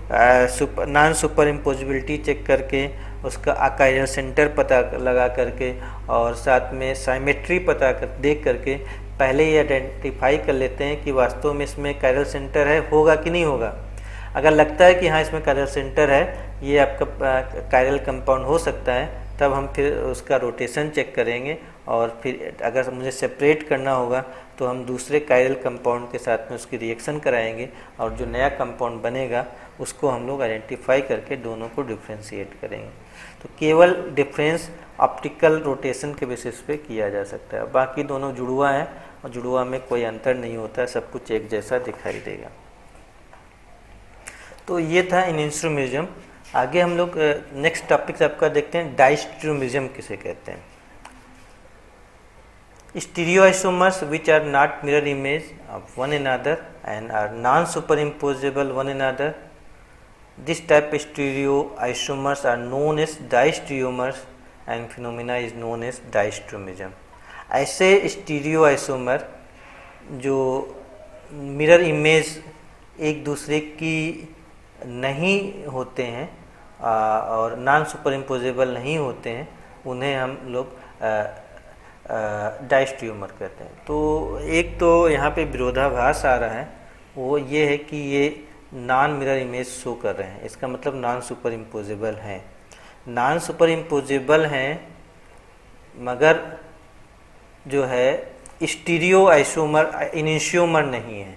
नॉन सुपर इम्पोजिबिलिटी चेक करके, उसका कायरल सेंटर पता लगा करके और साथ में साइमेट्री देख करके पहले ये आइडेंटिफाई कर लेते हैं कि वास्तव में इसमें कायरल सेंटर है, होगा कि नहीं होगा। अगर लगता है कि हाँ इसमें कायरल सेंटर है, ये आपका कायरल कंपाउंड हो सकता है, तब हम फिर उसका रोटेशन चेक करेंगे, और फिर अगर मुझे सेपरेट करना होगा तो हम दूसरे कायरल कंपाउंड के साथ में उसकी रिएक्शन कराएंगे, और जो नया कंपाउंड बनेगा उसको हम लोग आइडेंटिफाई करके दोनों को डिफ्रेंशिएट करेंगे। तो केवल डिफरेंस ऑप्टिकल रोटेशन के बेसिस पे किया जा सकता है, बाकी दोनों जुड़वा हैं और जुड़वा में कोई अंतर नहीं होता है, सब कुछ एक जैसा दिखाई देगा। तो ये था इनहेंसियोमरिज्म। आगे हम लोग नेक्स्ट टॉपिक आपका देखते हैं, डायस्टेरियोमरिज्म किसे कहते हैं। Stereoisomers which are not mirror image of one another and are non-superimposable one another. This type of stereoisomers are known as diastereomers and phenomena is known as diastereomism. ऐसे स्टीरियोआइसोमर जो मिरर इमेज एक दूसरे की नहीं होते हैं और नॉन सुपरइम्पोजेबल नहीं होते हैं, उन्हें हम लोग डायस्टेरियोमर कहते हैं। तो एक तो यहाँ पे विरोधाभास आ रहा है, वो ये है कि ये नॉन मिरर इमेज शो कर रहे हैं, इसका मतलब नॉन सुपर इम्पोजेबल हैं। नॉन सुपर इम्पोजेबल हैं मगर जो है स्टीरियो आइसोमर इनहेंसियोमर नहीं है,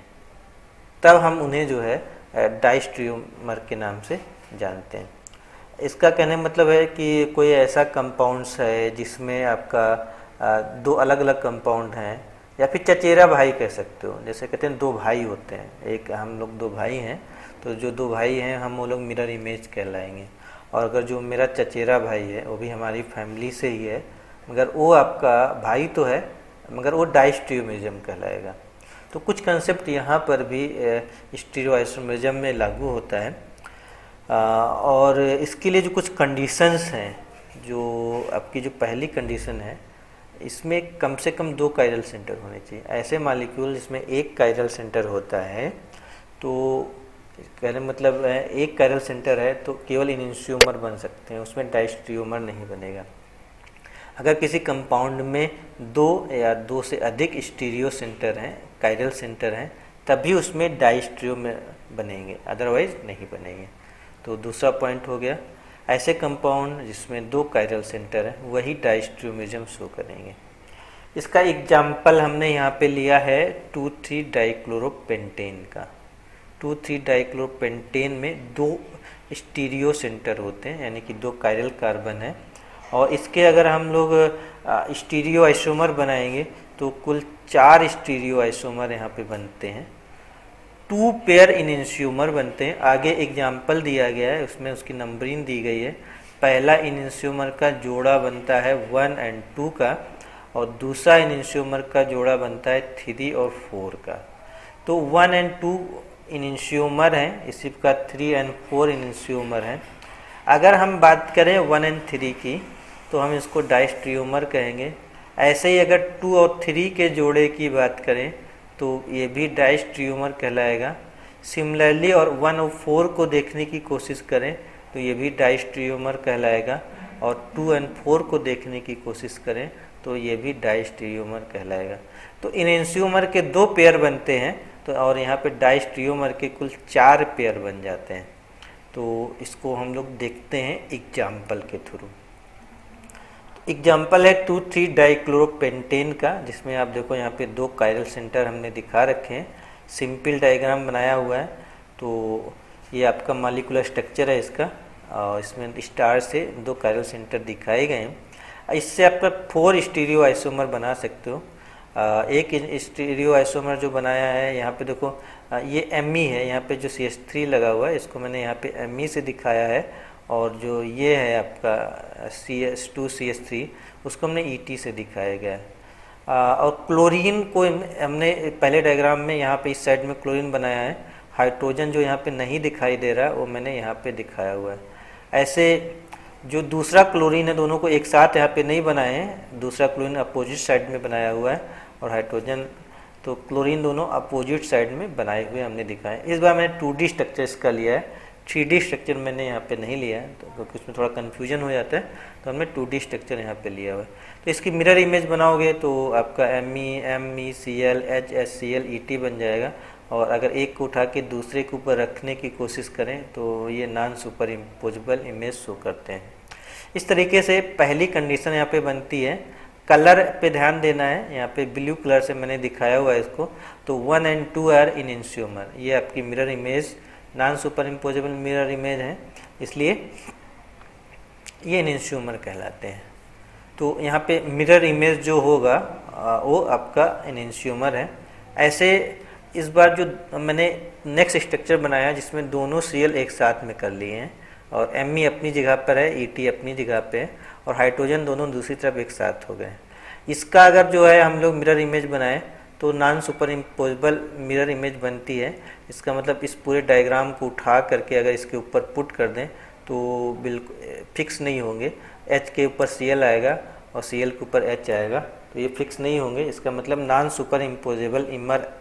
तब हम उन्हें जो है डायस्टेरियोमर के नाम से जानते हैं। इसका कहने मतलब है कि कोई ऐसा कंपाउंड्स है जिसमें आपका दो अलग अलग कंपाउंड हैं, या फिर चचेरा भाई कह सकते हो। जैसे कहते हैं दो भाई होते हैं, एक हम लोग दो भाई हैं, तो जो दो भाई हैं हम वो लोग मिरर इमेज कहलाएंगे। और अगर जो मेरा चचेरा भाई है वो भी हमारी फैमिली से ही है, मगर वो आपका भाई तो है मगर वो डायस्टेरियोमिज्म कहलाएगा। तो कुछ कंसेप्ट यहाँ पर भी स्टीरियोआइसोमरिज्म में लागू होता है। और इसके लिए जो कुछ कंडीशंस हैं, जो आपकी जो पहली कंडीशन है, इसमें कम से कम दो कायरल सेंटर होने चाहिए। ऐसे मॉलिक्यूल जिसमें एक कायरल सेंटर होता है, तो कहने मतलब है एक कायरल सेंटर है तो केवल इनहेंसियोमर बन सकते हैं, उसमें डायस्टेरियोमर नहीं बनेगा। अगर किसी कंपाउंड में दो या दो से अधिक स्टीरियो सेंटर हैं, कायरल सेंटर हैं, तभी उसमें डायस्टेरियोमर बनेंगे, अदरवाइज नहीं बनेंगे। तो दूसरा पॉइंट हो गया, ऐसे कंपाउंड जिसमें दो कायरल सेंटर है वही डायस्टेरियोमिज्म शो करेंगे। इसका एग्जाम्पल हमने यहाँ पे लिया है 2,3 डाइक्लोरोपेंटेन का। 2,3 डाइक्लोरोपेंटेन में दो स्टीरियो सेंटर होते हैं, यानी कि दो कायरल कार्बन है, और इसके अगर हम लोग स्टीरियो आइसोमर बनाएंगे तो कुल 4 स्टीरियो आइसोमर यहाँ पे बनते हैं। 2 पेयर इनेंशियोमर बनते हैं। आगे एग्जाम्पल दिया गया है, उसमें उसकी नंबरिंग दी गई है। पहला इनेंशियोमर का जोड़ा बनता है 1 और 2 का, और दूसरा इनेंशियोमर का जोड़ा बनता है 3 और 4 का। तो 1 और 2 इनेंशियोमर हैं, इसी का 3 और 4 इनेंशियोमर हैं। अगर हम बात करें 1 और 3 की तो हम इसको डायस्ट्रियोमर कहेंगे। ऐसे ही अगर 2 और 3 के जोड़े की बात करें तो ये भी डायस्ट्रियोमर कहलाएगा। सिमिलरली और 1 और 4 को देखने की कोशिश करें तो ये भी डायस्ट्रियोमर कहलाएगा, और 2 और 4 को देखने की कोशिश करें तो ये भी डायस्ट्रियोमर कहलाएगा। तो इनेंशियोमर के 2 पेयर बनते हैं, तो और यहाँ पे डायस्ट्रियोमर के कुल 4 पेयर बन जाते हैं। तो इसको हम लोग देखते हैं एग्जाम्पल के थ्रू। एग्जाम्पल है 2,3 डाइक्लोरोपेंटेन का, जिसमें आप देखो यहाँ पे 2 कायरल सेंटर हमने दिखा रखे हैं, सिंपल डायग्राम बनाया हुआ है। तो ये आपका मॉलिक्यूलर स्ट्रक्चर है इसका, और इसमें स्टार से 2 कायरल सेंटर दिखाए गए हैं। इससे आपका 4 स्टीरियो आइसोमर बना सकते हो। एक स्टीरियो आइसोमर जो बनाया है यहाँ पे देखो, ये Me है, यहाँ पे जो CH3 लगा हुआ है इसको मैंने यहाँ पे Me से दिखाया है, और जो ये है आपका CH2CH3 उसको हमने ET से दिखाया गया है। और क्लोरीन को हमने पहले डायग्राम में यहाँ पे इस साइड में क्लोरीन बनाया है। हाइड्रोजन जो यहाँ पे नहीं दिखाई दे रहा है वो मैंने यहाँ पे दिखाया हुआ है। ऐसे जो दूसरा क्लोरीन है दोनों को एक साथ यहाँ पे नहीं बनाए हैं, दूसरा क्लोरीन अपोजिट साइड में बनाया हुआ है, और हाइड्रोजन तो क्लोरीन दोनों अपोजिट साइड में बनाए हुए हमने दिखाए। इस बार मैंने 2D स्ट्रक्चर इसका लिया है, 3D स्ट्रक्चर मैंने यहाँ पे नहीं लिया है, तो क्योंकि उसमें थोड़ा कन्फ्यूजन हो जाता है, तो हमने 2D स्ट्रक्चर यहाँ पे लिया हुआ है। तो इसकी मिरर इमेज बनाओगे तो आपका MECl HCl ET बन जाएगा, और अगर एक को उठा के दूसरे के ऊपर रखने की कोशिश करें तो ये non super imposable image show करते हैं। इस तरीके से पहली कंडीशन यहाँ पे बनती है। कलर पे ध्यान देना है, यहाँ पे ब्लू कलर से मैंने दिखाया हुआ है इसको। तो 1 और 2 आर इनेंशियोमर, ये आपकी mirror image non super imposable mirror image है, इसलिए ये इनेंशियोमर कहलाते हैं। तो यहाँ पे मिरर इमेज जो होगा वो आपका इनेंशियोमर है। ऐसे इस बार जो मैंने नेक्स्ट स्ट्रक्चर बनाया जिसमें दोनों Cl एक साथ में कर लिए हैं, और Me अपनी जगह पर है, ET अपनी जगह पे है, और हाइड्रोजन दोनों दूसरी तरफ एक साथ हो गए। इसका अगर जो है हम लोग मिरर इमेज बनाएं तो non super imposable mirror image बनती है। इसका मतलब इस पूरे डायग्राम को उठा करके अगर इसके ऊपर पुट कर दें तो बिल्कुल फिक्स नहीं होंगे। H के ऊपर Cl आएगा और Cl के ऊपर H आएगा, तो ये फिक्स नहीं होंगे। इसका मतलब नॉन सुपर इम्पोजेबल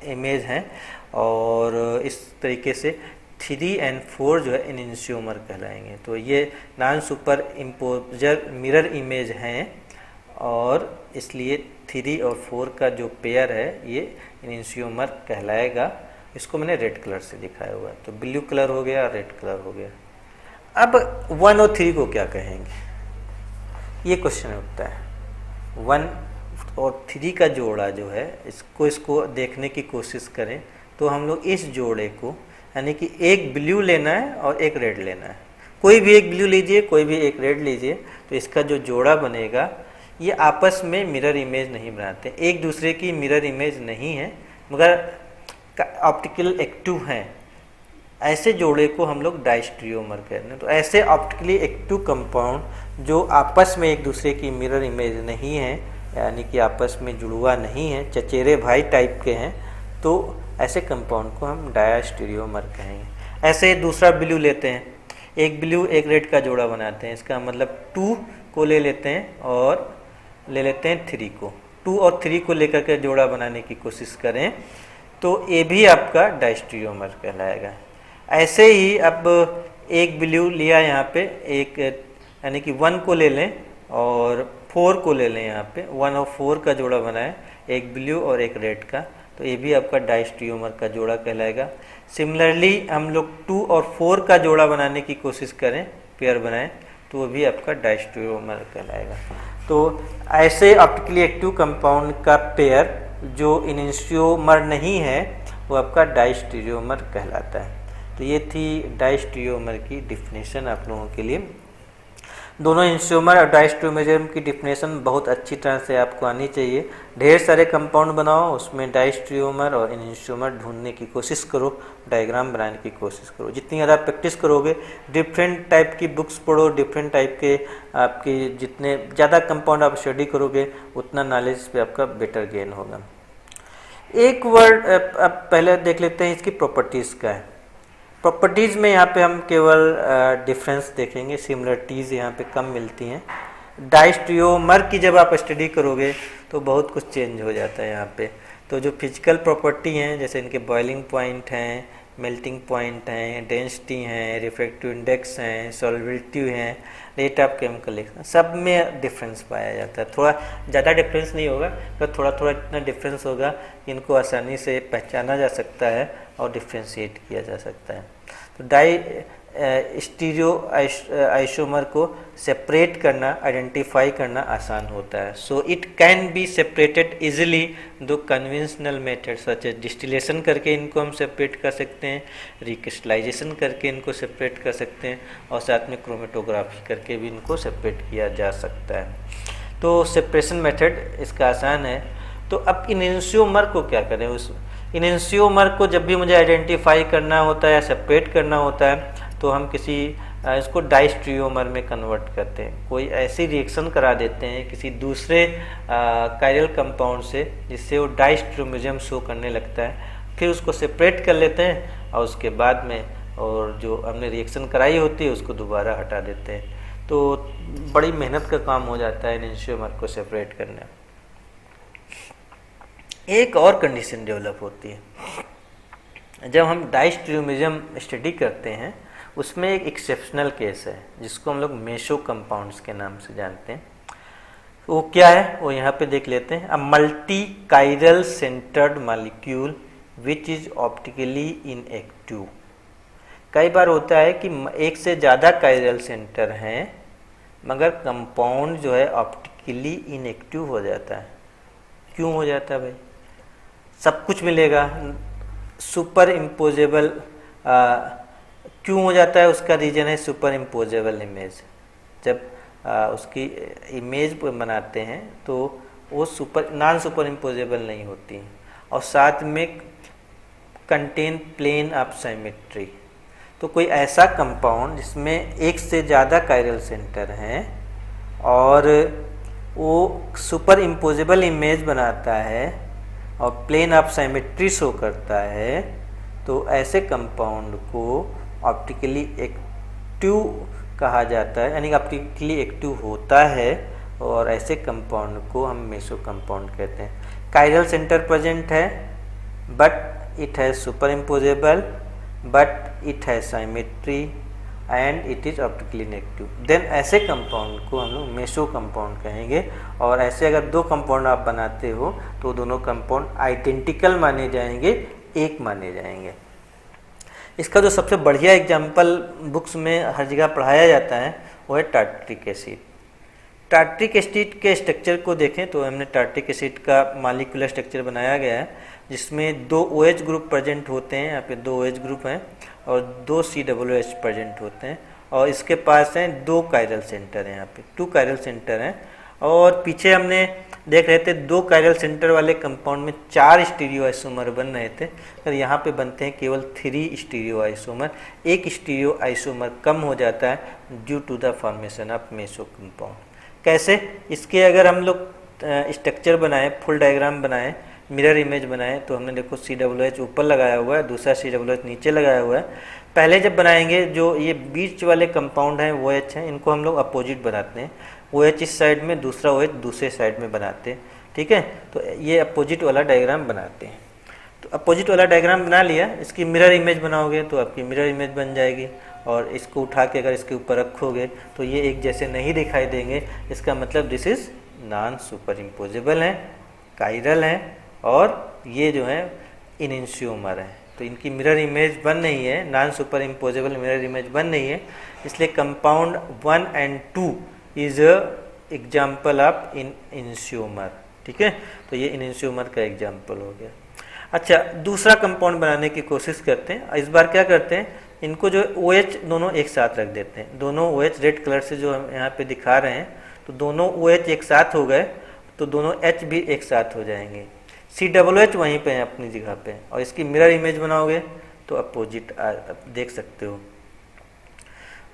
इमेज हैं, और इस तरीके से 3 और 4 जो है इनेंशियोमर कहलाएंगे। तो ये नॉन सुपर इम्पोजर मिरर इमेज हैं, और इसलिए 3 और 4 का जो पेयर है ये इनेंशियोमर कहलाएगा। इसको मैंने रेड कलर से दिखाया हुआ है, तो ब्लू कलर हो गया, रेड कलर हो गया। अब 1 और 3 को क्या कहेंगे, ये क्वेश्चन उठता है। 1 और 3 का जोड़ा जो है इसको देखने की कोशिश करें तो हम लोग इस जोड़े को, यानी कि एक ब्लू लेना है और एक रेड लेना है। कोई भी एक ब्लू लीजिए, कोई भी एक रेड लीजिए, तो इसका जो जोड़ा बनेगा ये आपस में मिरर इमेज नहीं बनाते, एक दूसरे की मिरर इमेज नहीं है, मगर ऑप्टिकल एक्टिव हैं। ऐसे जोड़े को हम लोग डायस्ट्रियोमर कहते हैं। तो ऐसे ऑप्टिकली एक्टिव कंपाउंड जो आपस में एक दूसरे की मिरर इमेज नहीं है, यानी कि आपस में जुड़वा नहीं है, चचेरे भाई टाइप के हैं, तो ऐसे कंपाउंड को हम डायस्ट्रियोमर कहेंगे। ऐसे दूसरा ब्लू लेते हैं, एक ब्लू एक रेड का जोड़ा बनाते हैं, इसका मतलब 2 को ले लेते हैं और ले लेते हैं 3 को, 2 और 3 को लेकर के जोड़ा बनाने की कोशिश करें तो ये भी आपका डायस्ट्रियोमर कहलाएगा। ऐसे ही अब एक ब्लू लिया यहाँ पे, एक यानी कि 1 को ले लें और 4 को ले लें, यहाँ पे 1 और 4 का जोड़ा बनाएं, एक ब्लू और एक रेड का, तो ये भी आपका डायस्ट्रियोमर का जोड़ा कहलाएगा। सिमिलरली हम लोग 2 और 4 का जोड़ा बनाने की कोशिश करें, पेयर बनाएं, तो वो भी आपका डायस्ट्रियोमर कहलाएगा। तो ऐसे ऑप्टिकली एक्टिव कंपाउंड का पेयर जो इनेंशियोमर नहीं है वो आपका डायस्ट्रियोमर कहलाता है। तो ये थी डायस्ट्रियोमर की डिफिनेशन आप लोगों के लिए। दोनों इंस्ट्रूमर और डायस्ट्रोमेरिज्म की डिफिनेशन बहुत अच्छी तरह से आपको आनी चाहिए। ढेर सारे कंपाउंड बनाओ, उसमें डायस्ट्रोमर और इंस्ट्रूमर ढूंढने की कोशिश करो, डायग्राम बनाने की कोशिश करो। जितनी ज़्यादा प्रैक्टिस करोगे, डिफरेंट टाइप की बुक्स पढ़ो, डिफरेंट टाइप के आपके जितने ज़्यादा कंपाउंड आप स्टडी करोगे उतना नॉलेज पे आपका बेटर गेन होगा। एक वर्ड अब पहले देख लेते हैं इसकी प्रॉपर्टीज़ का है। प्रॉपर्टीज़ में यहाँ पे हम केवल डिफरेंस देखेंगे, सिमिलरिटीज़ यहाँ पे कम मिलती हैं। डायस्ट्रियोमर की जब आप स्टडी करोगे तो बहुत कुछ चेंज हो जाता है यहाँ पे। तो जो फिजिकल प्रॉपर्टी हैं, जैसे इनके बॉइलिंग पॉइंट हैं, मेल्टिंग पॉइंट हैं, डेंसिटी हैं, रिफ्रैक्टिव इंडेक्स हैं, सॉल्युबिलिटी हैं, रेट ऑफ केमिकल रिएक्शन, सब में डिफरेंस पाया जाता है। थोड़ा ज़्यादा डिफरेंस नहीं होगा, पर थोड़ा थोड़ा इतना डिफरेंस होगा कि इनको आसानी से पहचाना जा सकता है और डिफ्रेंशिएट किया जा सकता है। तो डाई स्टीरियो आइसोमर को सेपरेट करना, आइडेंटिफाई करना आसान होता है। So it can be separated easily two conventional method such as distillation करके इनको हम सेपरेट कर सकते हैं, रिक्रिस्टलाइजेशन करके इनको सेपरेट कर सकते हैं, और साथ में क्रोमेटोग्राफी करके भी इनको सेपरेट किया जा सकता है। तो सेपरेशन मेथड इसका आसान है। तो अब इनेंशियोमर को क्या करें? उस इनेंशियोमर को जब भी मुझे आइडेंटिफाई करना होता है या सेपरेट करना होता है तो हम किसी इसको डायस्ट्रियोमर में कन्वर्ट करते हैं। कोई ऐसी रिएक्शन करा देते हैं किसी दूसरे कायरल कंपाउंड से जिससे वो डायस्ट्रोमिज्म शो करने लगता है, फिर उसको सेपरेट कर लेते हैं और उसके बाद में और जो हमने रिएक्शन कराई होती है उसको दोबारा हटा देते हैं। तो बड़ी मेहनत का काम हो जाता है इनेंशियोमर को सेपरेट करना। एक और कंडीशन डेवलप होती है जब हम डायस्ट्रोमिज्म स्टडी करते हैं, उसमें एक एक्सेप्शनल केस है जिसको हम लोग मेसो कंपाउंड्स के नाम से जानते हैं। वो क्या है वो यहाँ पे देख लेते हैं। A multi chiral centred molecule which is optically inactive. कई बार होता है कि एक से ज़्यादा कायरल सेंटर हैं मगर कंपाउंड जो है ऑप्टिकली इनएक्टिव हो जाता है। क्यों हो जाता है भाई? सब कुछ मिलेगा, सुपर इम्पोजेबल क्यों हो जाता है? उसका रीजन है सुपर इम्पोजेबल इमेज। जब उसकी इमेज बनाते हैं तो वो नॉन सुपर इम्पोजेबल नहीं होती, और साथ में कंटेन प्लेन ऑफ सिमेट्री। तो कोई ऐसा कंपाउंड जिसमें एक से ज़्यादा कायरल सेंटर हैं और वो सुपर इम्पोजेबल इमेज बनाता है और प्लेन ऑफ सिमेट्री शो करता है, तो ऐसे कंपाउंड को ऑप्टिकली एक्टिव कहा जाता है, यानी ऑप्टिकली एक्टिव होता है, और ऐसे कंपाउंड को हम मेसो कंपाउंड कहते हैं। कायरल सेंटर प्रेजेंट है but it has super imposable, but it has symmetry and it is optically inactive, then ऐसे कंपाउंड को हम लोग मेसो कंपाउंड कहेंगे। और ऐसे अगर दो कंपाउंड आप बनाते हो तो दोनों कंपाउंड आइडेंटिकल माने जाएंगे, एक माने जाएंगे। इसका जो सबसे बढ़िया एग्जाम्पल बुक्स में हर जगह पढ़ाया जाता है वो है टार्ट्रिक एसिड। टार्ट्रिक एसिड के स्ट्रक्चर को देखें तो हमने टार्ट्रिक एसिड का मॉलिक्यूलर स्ट्रक्चर बनाया गया है जिसमें 2 OH ग्रुप प्रेजेंट होते हैं। यहाँ पे 2 OH ग्रुप हैं और 2 COOH प्रेजेंट होते हैं, और इसके पास हैं 2 कायरल सेंटर हैं। यहाँ पे 2 कायरल सेंटर हैं, और पीछे हमने देख रहे थे 2 कायरल सेंटर वाले कंपाउंड में 4 स्टीरियो आइसोमर बन रहे थे, और यहाँ पे बनते हैं केवल 3 स्टीरियो आइसोमर। एक स्टीरियो आइसोमर कम हो जाता है due to the formation of meso compound. कैसे? इसके अगर हम लोग स्ट्रक्चर बनाए, फुल डायग्राम बनाए, मिरर इमेज बनाए, तो हमने देखो COOH ऊपर लगाया हुआ है, दूसरा COOH नीचे लगाया हुआ है। पहले जब बनाएंगे जो ये बीच वाले कंपाउंड हैं OH हैं, इनको हम लोग अपोजिट बनाते हैं। OH इस साइड में, दूसरा OH दूसरे साइड में बनाते हैं, ठीक है। तो ये अपोजिट वाला डायग्राम बनाते हैं। तो अपोजिट वाला डायग्राम बना लिया, इसकी मिरर इमेज बनाओगे तो आपकी मिरर इमेज बन जाएगी, और इसको उठा के अगर इसके ऊपर रखोगे तो ये एक जैसे नहीं दिखाई देंगे। इसका मतलब this is non super imposable हैं, कायरल हैं, और ये जो है इनेंशियोमर है। तो इनकी मिरर इमेज बन रही है, non super imposable mirror image बन रही है, इसलिए कंपाउंड 1 और 2 इज एग्जाम्पल ऑफ इनेंशियोमर, ठीक है। तो ये इनेंशियोमर का एग्जाम्पल हो गया। अच्छा, दूसरा कंपाउंड बनाने की कोशिश करते हैं। इस बार क्या करते हैं, इनको जो OH दोनों एक साथ रख देते हैं, दोनों OH रेड कलर से जो हम यहाँ पे दिखा रहे हैं, तो दोनों OH एक साथ हो गए तो दोनों H भी एक साथ हो जाएंगे। COOH वहीं पे है अपनी जगह पे, और इसकी मिरर इमेज बनाओगे तो अपोजिट देख सकते हो।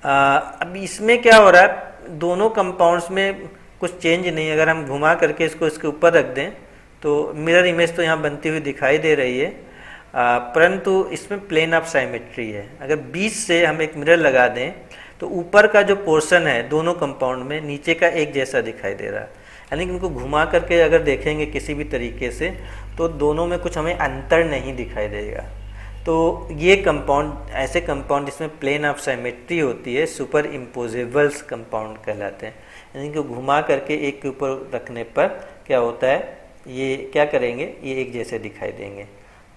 अब इसमें क्या हो रहा है, दोनों कंपाउंड्स में कुछ चेंज नहीं। अगर हम घुमा करके इसको इसके ऊपर रख दें तो मिरर इमेज तो यहाँ बनती हुई दिखाई दे रही है, परंतु इसमें प्लेन ऑफ साइमेट्री है। अगर बीच से हम एक मिरर लगा दें तो ऊपर का जो पोर्शन है दोनों कंपाउंड में नीचे का एक जैसा दिखाई दे रहा है, यानी कि इनको घुमा करके अगर देखेंगे किसी भी तरीके से तो दोनों में कुछ हमें अंतर नहीं दिखाई देगा। तो ये कंपाउंड, ऐसे कंपाउंड जिसमें प्लेन ऑफ साइमेट्री होती है, सुपर इम्पोजेबल्स कंपाउंड कहलाते हैं। यानी कि घुमा करके एक के ऊपर रखने पर क्या होता है, ये क्या करेंगे, ये एक जैसे दिखाई देंगे,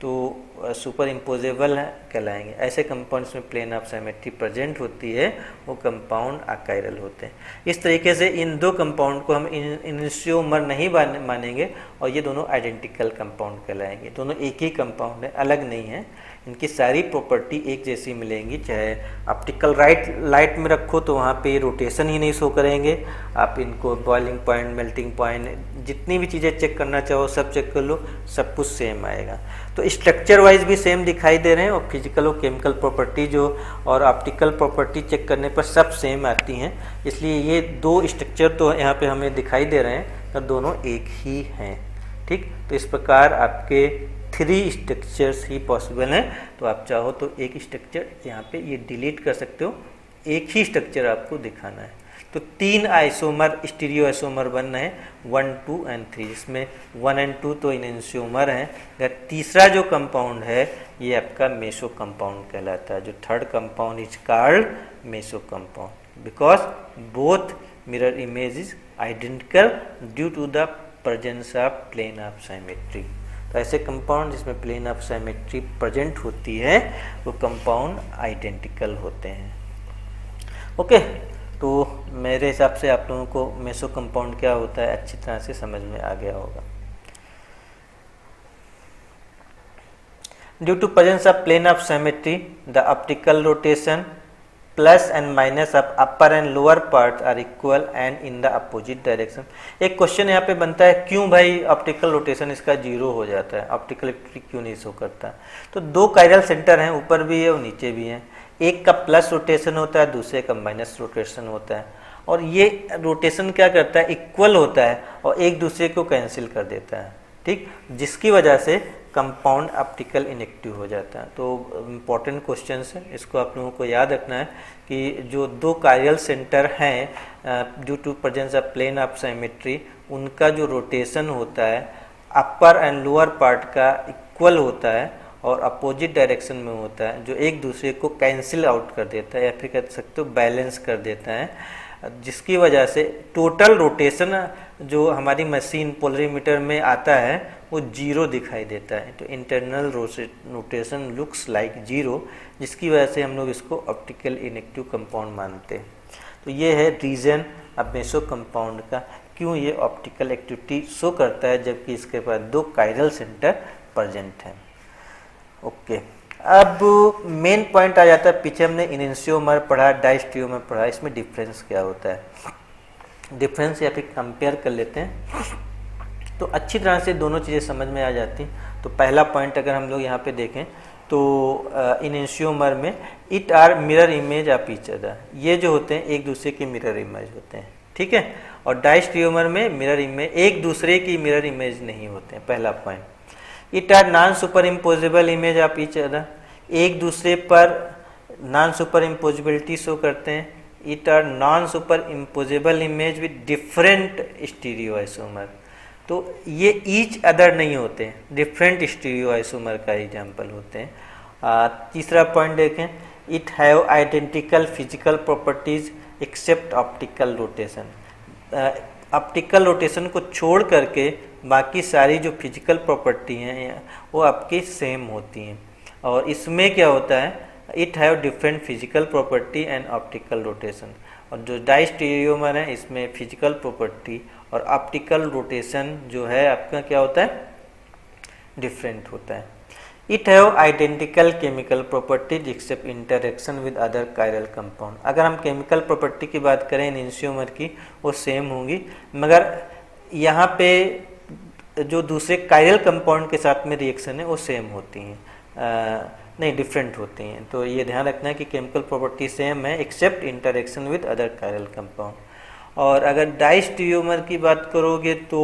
तो सुपर इम्पोजेबल कहलाएंगे। ऐसे कंपाउंड्स में प्लेन ऑफ साइमेट्री प्रेजेंट होती है, वो कंपाउंड अकायरल होते हैं। इस तरीके से इन दो कंपाउंड को हम इनिशियोमर नहीं मानेंगे और ये दोनों आइडेंटिकल कंपाउंड कहलाएंगे। दोनों एक ही कंपाउंड है, अलग नहीं है। इनकी सारी प्रॉपर्टी एक जैसी मिलेंगी, चाहे ऑप्टिकल लाइट में रखो तो वहाँ पे रोटेशन ही नहीं शो करेंगे। आप इनको बॉइलिंग पॉइंट, मेल्टिंग पॉइंट, जितनी भी चीज़ें चेक करना चाहो सब चेक कर लो, सब कुछ सेम आएगा। तो स्ट्रक्चर वाइज भी सेम दिखाई दे रहे हैं, और फिजिकल और केमिकल प्रॉपर्टी जो और ऑप्टिकल प्रॉपर्टी चेक करने पर सब सेम आती हैं। इसलिए ये दो स्ट्रक्चर तो यहाँ पे हमें दिखाई दे रहे हैं, तो दोनों एक ही हैं। ठीक, तो इस प्रकार आपके 3 स्ट्रक्चर्स ही पॉसिबल हैं। तो आप चाहो तो एक स्ट्रक्चर यहाँ पे ये डिलीट कर सकते हो, एक ही स्ट्रक्चर आपको दिखाना है। तो 3 आइसोमर, स्टीरियो आइसोमर बन रहे हैं, 1, 2 और 3, जिसमें 1 और 2 तो इनएंशियोमर हैं। अगर तीसरा जो कंपाउंड है ये आपका मेसो कंपाउंड कहलाता है। जो third compound is called meso compound because both mirror image is identical due to the presence of plane of symmetry. तो ऐसे कंपाउंड जिसमें प्लेन ऑफ साइमेट्री प्रेजेंट होती है वो कंपाउंड आइडेंटिकल होते हैं। ओके, तो मेरे हिसाब से आप लोगों को मेसो कंपाउंड क्या होता है अच्छी तरह से समझ में आ गया होगा। Due to presence of plane of symmetry the optical rotation plus and minus of upper and lower part are equal and in the opposite direction. एक क्वेश्चन यहाँ पे बनता है, क्यों भाई ऑप्टिकल रोटेशन इसका 0 हो जाता है, ऑप्टिकल एक्टिविटी क्यों नहीं शो करता। तो 2 कायरल सेंटर हैं, ऊपर भी है और नीचे भी है। एक का प्लस रोटेशन होता है, दूसरे का माइनस रोटेशन होता है, और ये रोटेशन क्या करता है, इक्वल होता है और एक दूसरे को कैंसिल कर देता है। ठीक, जिसकी वजह से कंपाउंड ऑप्टिकल इनएक्टिव हो जाता है। तो इम्पॉर्टेंट क्वेश्चन है, इसको आप लोगों को याद रखना है कि जो 2 कायरल सेंटर हैं due to presence of plane of symmetry, उनका जो रोटेशन होता है अपर एंड लोअर पार्ट का इक्वल होता है और अपोजिट डायरेक्शन में होता है, जो एक दूसरे को कैंसिल आउट कर देता है या फिर कह सकते हो बैलेंस कर देता है, जिसकी वजह से टोटल रोटेशन जो हमारी मशीन पोलरीमीटर में आता है वो 0 दिखाई देता है। तो इंटरनल रोटेशन लुक्स लाइक 0, जिसकी वजह से हम लोग इसको ऑप्टिकल इनएक्टिव कंपाउंड मानते हैं। तो ये है रीज़न अब मेसो कंपाउंड का, क्यों ये ऑप्टिकल एक्टिविटी शो करता है जबकि इसके पास 2 कायरल सेंटर प्रेजेंट हैं। ओके, अब मेन पॉइंट आ जाता है, पीछे हमने इनएंशियोमर पढ़ा, डायस्ट्रियोमर पढ़ा, इसमें डिफरेंस क्या होता है, डिफरेंस या फिर कंपेयर कर लेते हैं तो अच्छी तरह से दोनों चीज़ें समझ में आ जाती। तो पहला पॉइंट अगर हम लोग यहाँ पे देखें तो इनएंशियोमर में it are mirror image of each other, ये जो होते हैं एक दूसरे के मिरर इमेज होते हैं। ठीक है, और डायस्ट्रियोमर में मिरर इमेज, एक दूसरे की मिरर इमेज नहीं होते हैं। पहला point, it are non super impossible image of each other, एक दूसरे पर नॉन सुपर इम्पोजिबिलिटी शो करते हैं। It are non super impossible image with different stereo isomer, तो ये ईच अदर नहीं होते, डिफरेंट स्टीरियो आइसोमर का एग्जाम्पल होते हैं। तीसरा पॉइंट देखें, it have identical physical properties except optical rotation, optical rotation को छोड़ करके बाकी सारी जो फिजिकल प्रॉपर्टी हैं वो आपकी सेम होती हैं। और इसमें क्या होता है, it have different physical property and optical rotation, और जो डायस्टीरियोमर है इसमें फिजिकल प्रॉपर्टी और ऑप्टिकल रोटेशन जो है आपका क्या होता है, डिफरेंट होता है। It have identical chemical properties except interaction with other chiral compound. अगर हम केमिकल प्रॉपर्टी की बात करें एनंशियोमर की, वो सेम होंगी, मगर यहाँ पे जो दूसरे कायरल कंपाउंड के साथ में रिएक्शन है वो सेम होती हैं, नहीं डिफरेंट होती हैं। तो ये ध्यान रखना है कि केमिकल प्रॉपर्टी सेम है except interaction with other chiral compound. और अगर डाइस्टीरियोमर की बात करोगे तो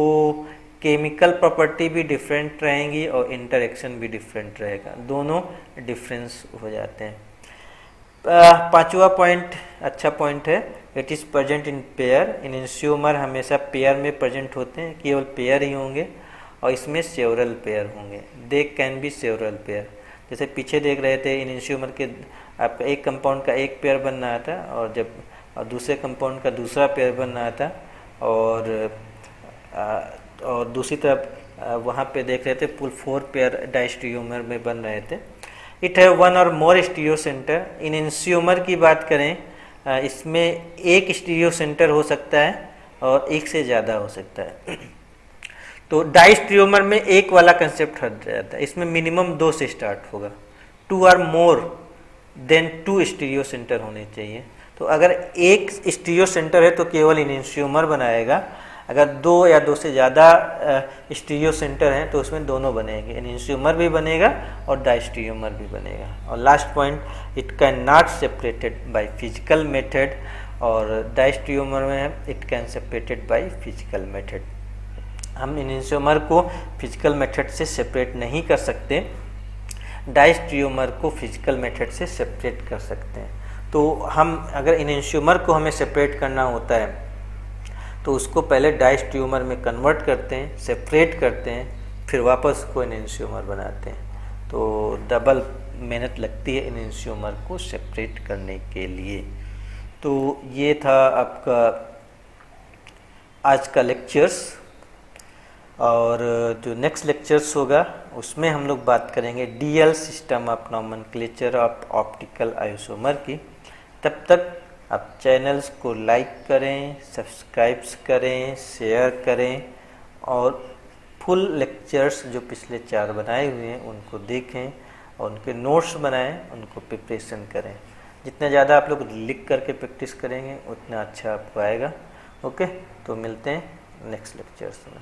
केमिकल प्रॉपर्टी भी डिफरेंट रहेंगी और इंटरेक्शन भी डिफरेंट रहेगा, दोनों डिफरेंस हो जाते हैं। पांचवा पॉइंट अच्छा पॉइंट है, it is present in pair. Enantiomer हमेशा पेयर में प्रेजेंट होते हैं, केवल पेयर ही होंगे और इसमें सेवरल पेयर होंगे, they can be several pair. जैसे पीछे देख रहे थे एनंशियोमर के आपका एक कंपाउंड का एक पेयर बन रहा था और जब दूसरे कंपाउंड का दूसरा पेयर बन रहा था, और दूसरी तरफ वहाँ पे देख रहे थे पुल 4 पेयर डाइस्टीरियोमर में बन रहे थे। इट हैव वन और मोर स्टीरियो सेंटर। एनंशियोमर की बात करें इसमें एक स्टीरियो सेंटर हो सकता है और एक से ज़्यादा हो सकता है। तो डाइस्टीरियोमर में एक वाला कंसेप्ट हट जाता है, इसमें मिनिमम 2 से स्टार्ट होगा, 2 और मोर देन 2 स्टीरियो सेंटर होने चाहिए। तो अगर एक स्टीरियो सेंटर है तो केवल एनंशियोमर बनाएगा, अगर 2 या 2 से ज़्यादा स्टीरियो सेंटर हैं तो उसमें दोनों बनेंगे, एनंशियोमर भी बनेगा और डाइस्टीरियोमर भी बनेगा। और last point, it can not separated by physical method, और डाइस्टीरियोमर में it can separated by physical method. हम एनंशियोमर को फिजिकल मेथड से सेपरेट नहीं कर सकते, डाइस्टीरियोमर को फिजिकल मेथड से सेपरेट कर सकते हैं। तो हम अगर एनंशियोमर को हमें सेपरेट करना होता है तो उसको पहले डाइस्टीरियोमर में कन्वर्ट करते हैं, सेपरेट करते हैं, फिर वापस उसको एनंशियोमर बनाते हैं। तो डबल मेहनत लगती है एनंशियोमर को सेपरेट करने के लिए। तो ये था आपका आज का लेक्चर्स, और जो नेक्स्ट लेक्चर्स होगा उसमें हम लोग बात करेंगे DL system of nomenclature of optical isomer की। तब तक आप चैनल्स को लाइक करें, सब्सक्राइब करें, शेयर करें, और फुल लेक्चर्स जो पिछले 4 बनाए हुए हैं उनको देखें और उनके नोट्स बनाएं, उनको प्रिपरेशन करें। जितना ज़्यादा आप लोग लिख करके प्रैक्टिस करेंगे उतना अच्छा आपको आएगा। ओके, तो मिलते हैं नेक्स्ट लेक्चर्स में।